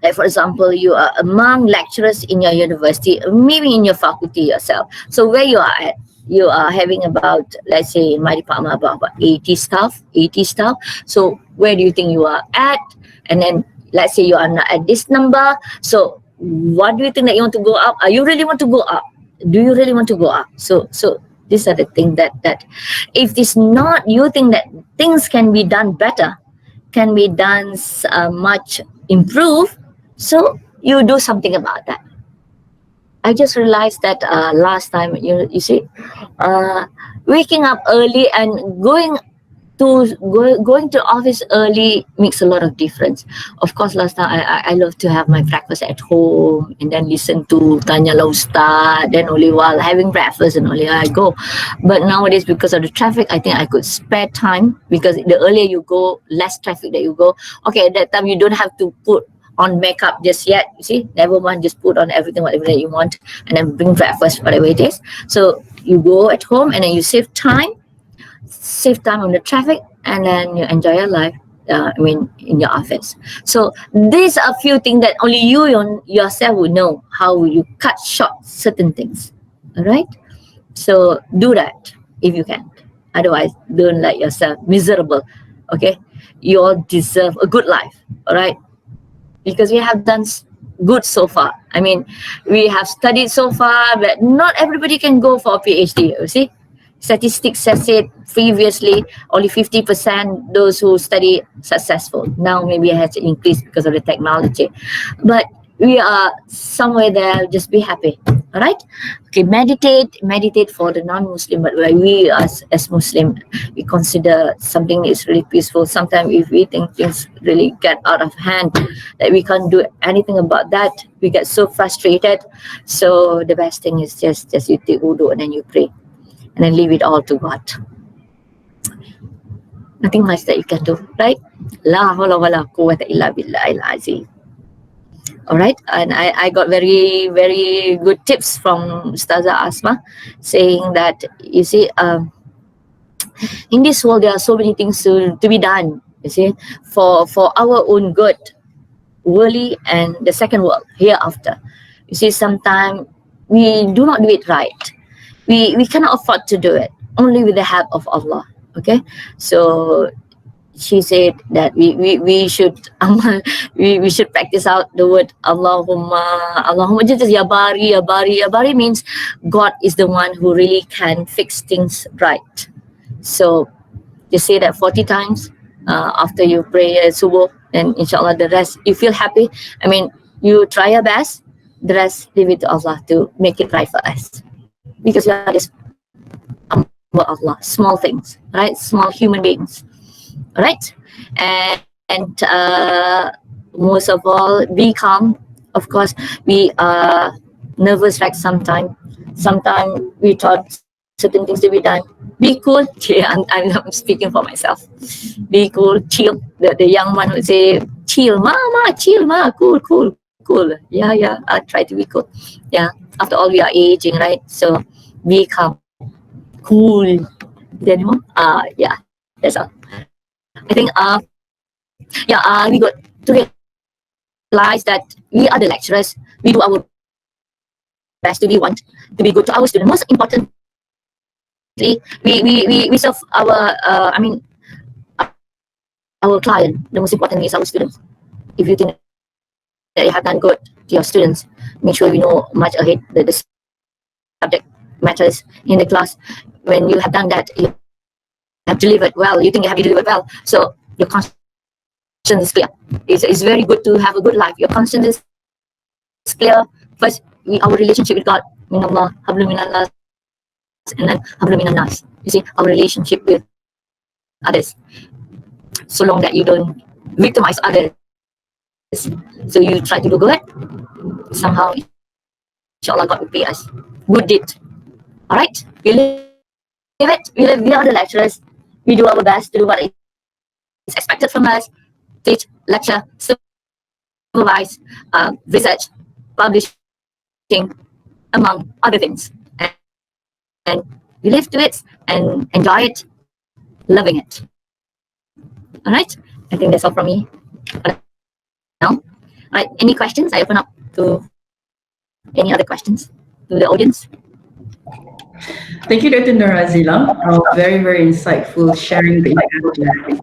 Like for example, you are among lecturers in your university, maybe in your faculty yourself. So where you are at, you are having about, let's say in my department, about 80 staff. So where do you think you are at? And then let's say you are not at this number. So what do you think that you want to go up? You really want to go up? Do you really want to go up? So These are the things that if it's not, you think that things can be done better, can be done much improved, so you do something about that. I just realized that last time, you see, waking up early and going to office early makes a lot of difference. Of course, last time I love to have my breakfast at home and then listen to Tanya La Ustad, then only while having breakfast and only I go. But nowadays, because of the traffic, I think I could spare time, because the earlier you go, less traffic that you go. Okay, at that time you don't have to put on makeup just yet. You see, never mind, just put on everything, whatever that you want, and then bring breakfast, whatever it is. So you go at home and then you save time on the traffic, and then you enjoy your life. In your office. So these are a few things that only you yourself will know how you cut short certain things. All right. So do that if you can. Otherwise, don't let yourself miserable. Okay. You all deserve a good life. All right. Because we have done good so far. I mean, we have studied so far, but not everybody can go for a PhD. You see, statistics says it previously, only 50% those who study successful. Now maybe it has increased because of the technology, but we are somewhere there. Just be happy. All right. Okay. Meditate for the non-Muslim, but where we as Muslim, we consider something is really peaceful. Sometimes if we think things really get out of hand, that we can't do anything about that, we get so frustrated. So the best thing is just you take wudu and then you pray, and then leave it all to God. Nothing much that you can do, right? La hawla wa la quwwata illa billahil azim. All right, and I got very, very good tips from Ustazah Asma, saying that, you see, in this world there are so many things to be done, you see, for our own good, worldly and the second world, hereafter. You see, sometimes we do not do it right. We cannot afford to do it, only with the help of Allah. Okay, so she said that we should we should practice out the word Allahumma, just ya bari means God is the one who really can fix things right. So you say that 40 times after you pray subuh, and inshallah the rest you feel happy. I mean, you try your best, the rest leave it to Allah to make it right for us, because we are just Allah, small things, right? Small human beings. Right, and most of all, be calm. Of course, we are nervous, right? Sometimes we thought certain things to be done. Be cool. Yeah, I'm speaking for myself. Be cool, chill. The young one would say, chill, ma, cool. Yeah. I try to be cool. Yeah. After all, we are aging, right? So be calm, cool. Then, yeah, that's all. I think we got to realize that we are the lecturers. We do our best to want to be good to our students. Most importantly, we serve our client. The most important is our students. If you think that you have done good to your students, make sure you know much ahead the subject matters in the class. When you have done that, you have delivered well. You think you have delivered well, so your conscience is clear. It's very good to have a good life. Your conscience is clear. First, our relationship with God, minallah, hablum minallah, and then hablum minannas. You see, our relationship with others. So long that you don't victimize others, so you try to do good, somehow, inshallah, God will pay us. Good deed. All right, we live it. We are the lecturers. We do our best to do what is expected from us. Teach, lecture, supervise, research, publishing, among other things. And we live to it and enjoy it, loving it. All right, I think that's all from me now. All right, any questions? I open up to any other questions to the audience. Thank you, Dr. Azilah. Very, very insightful sharing that you had.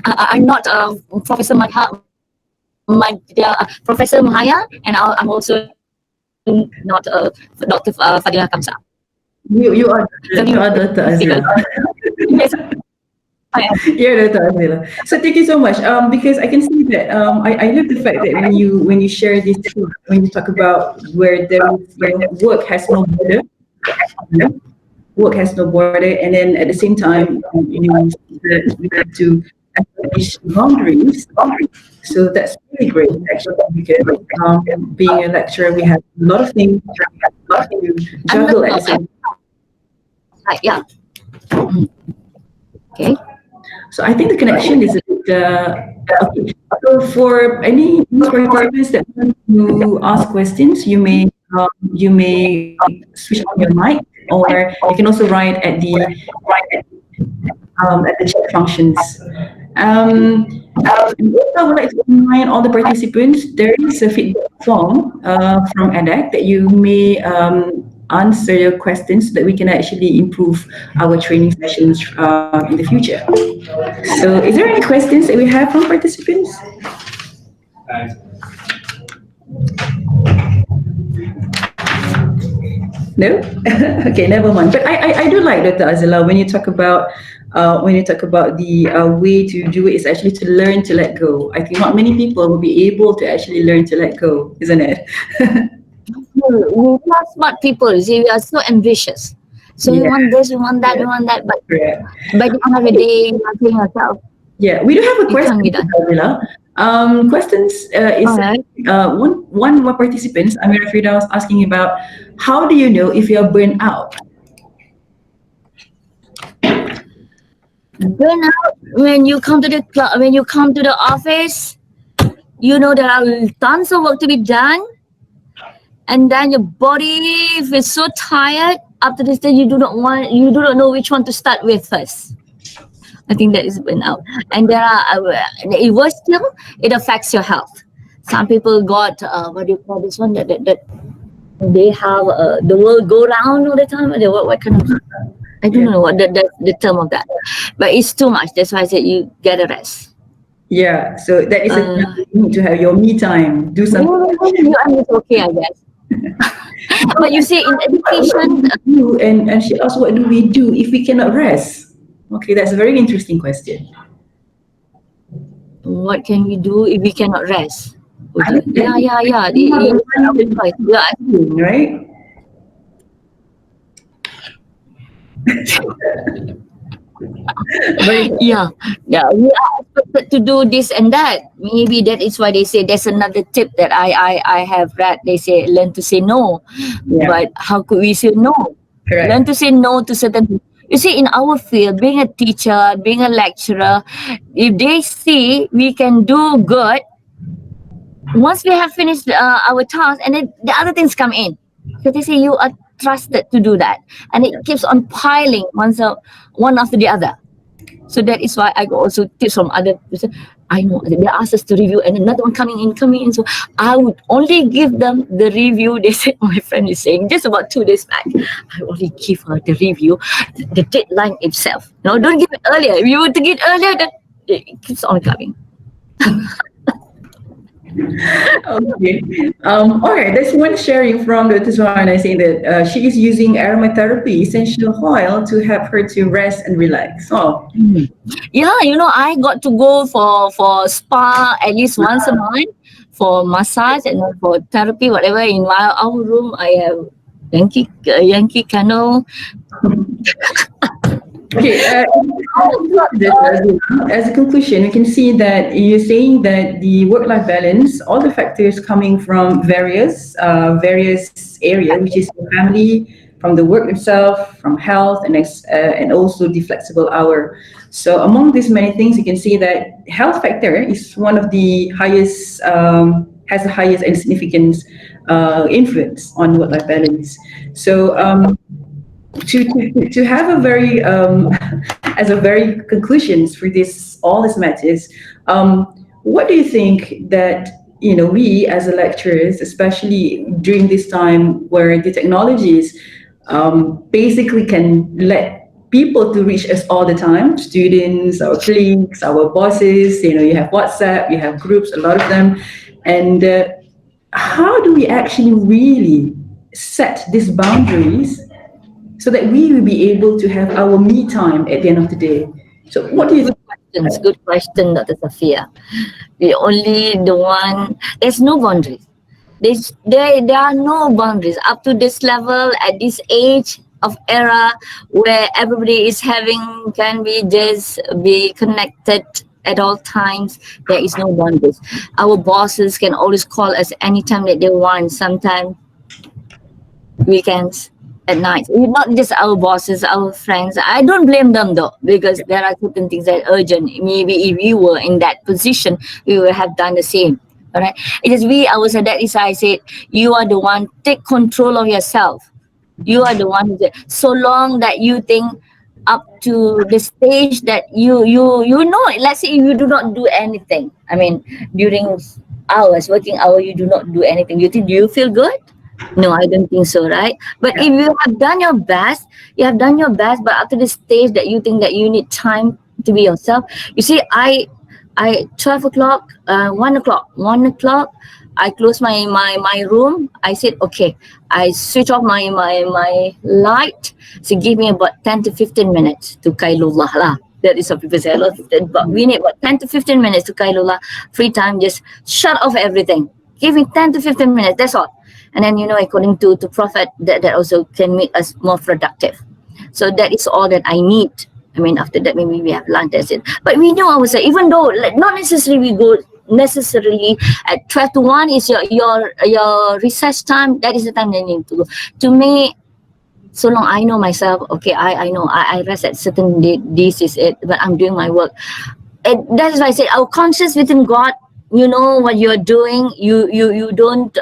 I'm not Professor Professor Mahaya, and I'm also not Dr. Fadilah Kamsa. You are Dr. Azilah. Yes, I am. You're Dr. Azilah. So thank you so much. Because I can see that I love the fact that when you share this, when you talk about where there is, work has no border, work has no border, and then at the same time we have to establish boundaries. So that's really great actually, because being a lecturer, we have a lot of things to juggle at the same. Yeah. Okay. So I think the connection is a bit, okay. So for any participants that want to ask questions, you may switch on your mic, or you can also write at the chat functions. And also I would like to remind all the participants there is a feedback form from EDAC that you may answer your questions so that we can actually improve our training sessions in the future. So is there any questions that we have from participants? No? Okay, never mind. But I do like Dr. Azilah when you talk about the way to do it is actually to learn to let go. I think not many people will be able to actually learn to let go, isn't it? We are smart people. You see, we are so ambitious. So we want this, we want that, we want that. But by the end of the day, you are saying yourself. Yeah, we do have a It question, can't be done. Azilah. Questions is Alright. one more participants, Amira Frida, was asking about how do you know if you're burnt out? Burnout when you come to the when you come to the office, you know there are tons of work to be done, and then your body feels so tired. After this day, you do not know which one to start with first. I think that is burnout. And there are it was still it affects your health. Some people got what do you call this one that they have the world go round all the time. What kind of I don't know what the term of that, but it's too much. That's why I said you get a rest. Yeah, so that is you need to have your me time. Do something. It's okay, I guess. But you see, in education, And she asked, what do we do if we cannot rest? Okay, that's a very interesting question. what can we do if we cannot rest? Yeah. Right? Yeah, we are expected to do this and that. Maybe that is why they say there's another tip that I have read. They say learn to say no. Yeah. But how could we say no? Correct. Learn to say no to certain things. You see, in our field, being a teacher, being a lecturer, if they see we can do good, once we have finished our task, and then the other things come in. So they say you are trusted to do that, and it keeps on piling one after the other. So that is why I got also tips from other people. I know they asked us to review, and another one coming in. So I would only give them the review. They said my friend is saying just about 2 days back. I only give her the review, the deadline itself. No, don't give it earlier. If you were to get earlier, then it keeps on coming. Okay. All right. There's one sharing from Dr. Suhana saying that she is using aromatherapy essential oil to help her to rest and relax. Oh. Yeah, I got to go for spa at least once a month for massage and for therapy, whatever. In our room, I have Yankee Candle. Okay, as a conclusion, we can see that you're saying that the work-life balance, all the factors coming from various areas, which is the family, from the work itself, from health, and also the flexible hour. So among these many things, you can see that health factor is one of the highest, has the highest and significant influence on work-life balance. So to have a very as a very conclusions for all these matters, what do you think that we as a lecturers, especially during this time where the technologies basically can let people to reach us all the time, students, our colleagues, our bosses, you have WhatsApp, you have groups, a lot of them, and how do we actually really set these boundaries so that we will be able to have our me time at the end of the day. So what do you think? Good question, Dr. Safia. We only the one, there's no boundaries. There are no boundaries up to this level at this age of era where everybody is can be connected at all times. There is no boundaries. Our bosses can always call us anytime that they want, sometimes weekends, at night. Not just our bosses, our friends. I don't blame them though, because there are certain things that are urgent. Maybe if you were in that position, we would have done the same. All right. It is that is I said, you are the one, take control of yourself. You are the one who said, so long that you think up to the stage that you know, let's say if you do not do anything. I mean, during working hour, you do not do anything. Do you feel good? No, I don't think so, right? But if you have done your best, but up to the stage that you think that you need time to be yourself. You see, I 12 o'clock, 1 o'clock, I close my room. I said, okay, I switch off my light. So give me about 10 to 15 minutes to Kailullah lah. That is what people say. But we need about 10 to 15 minutes to Kailullah. Free time, just shut off everything. Give me 10 to 15 minutes, that's all. And then, according to Prophet, that also can make us more productive. So that is all that I need. I mean, after that, maybe we have lunch, that's it. But we know ourselves, even though not necessarily we go necessarily at 12 to 1 is your recess time, that is the time they need to go. To me, so long I know myself, okay, I know, I rest at certain date, this is it, but I'm doing my work. And that is why I said, our conscience within God, you know what you're doing, you don't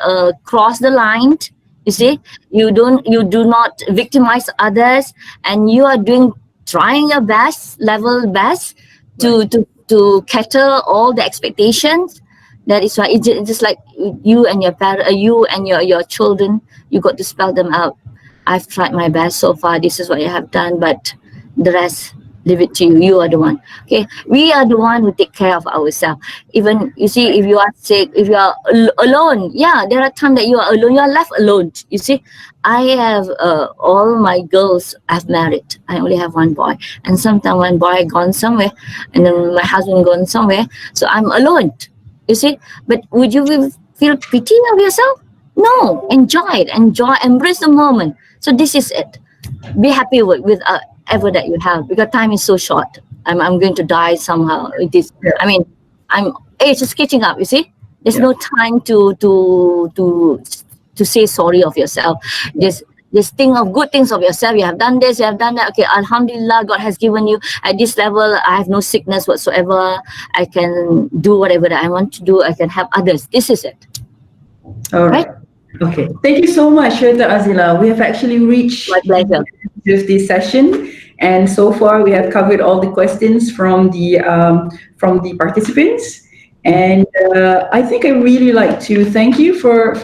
cross the line, you see, you do not victimize others, and you are trying your best, to cater all the expectations. That is why it's just like you and your parent, you and your children, you got to spell them out. I've tried my best so far, this is what I have done, but the rest, leave it to you. You are the one. Okay, we are the one who take care of ourselves. Even, you see, if you are sick, if you are alone, there are times that you are alone, you are left alone. You see, I have all my girls I've married. I only have one boy, and sometimes one boy gone somewhere, and then my husband gone somewhere, so I'm alone. You see, but would you feel pity of yourself? No, enjoy it, embrace the moment. So this is it. Be happy with ever that you have, because time is so short. I'm going to die somehow. It is. I mean, age is catching up. You see, there's no time to say sorry of yourself. Just think of good things of yourself. You have done this, you have done that. Okay, Alhamdulillah, God has given you at this level. I have no sickness whatsoever. I can do whatever that I want to do. I can help others. This is it. All right. Okay. Thank you so much, Dr. Azilah. We have actually reached my pleasure. The end of this session, and so far we have covered all the questions from the participants. And I think I really like to thank you for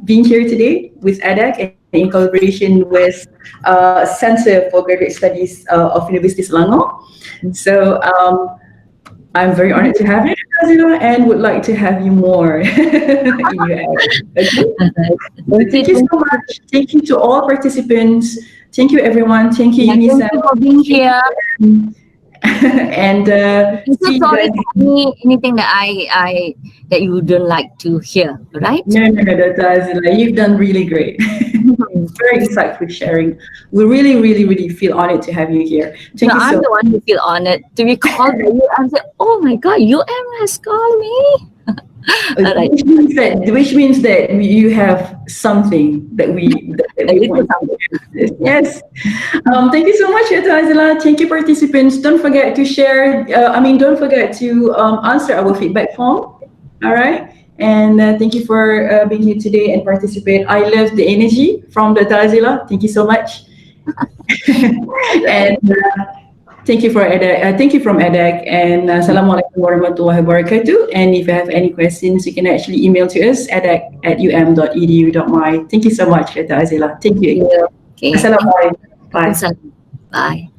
being here today with ADAC and in collaboration with Center for Graduate Studies of Universiti Selangor. So I'm very honored to have you, Azilah, and would like to have you more in your area. Okay? Thank you so much. Thank you to all participants. Thank you, everyone. Thank you, Unisa. Thank you for being here. And I'm so sorry for anything that I that you don't like to hear, right? No, Dr. Azilah, you've done really great. Very insightful sharing. We really, really, really feel honored to have you here. Thank you so I'm the one who feel honored to be called by you and say, oh my God, UM has called me. All right. Which means that you have something that we want. Yes. Thank you so much, Dr. Azilah. Thank you, participants. Don't forget to share. Don't forget to answer our feedback form. All right. And thank you for being here today and participate. I love the energy from Dr. Azilah. Thank you so much. And thank you for EDAC. Thank you from EDAC. And Assalamualaikum warahmatullahi wabarakatuh. And if you have any questions, you can actually email to us edac@um.edu.my. Thank you so much, Dr. Azilah. Thank you. Okay. Assalamualaikum. Bye. Bye.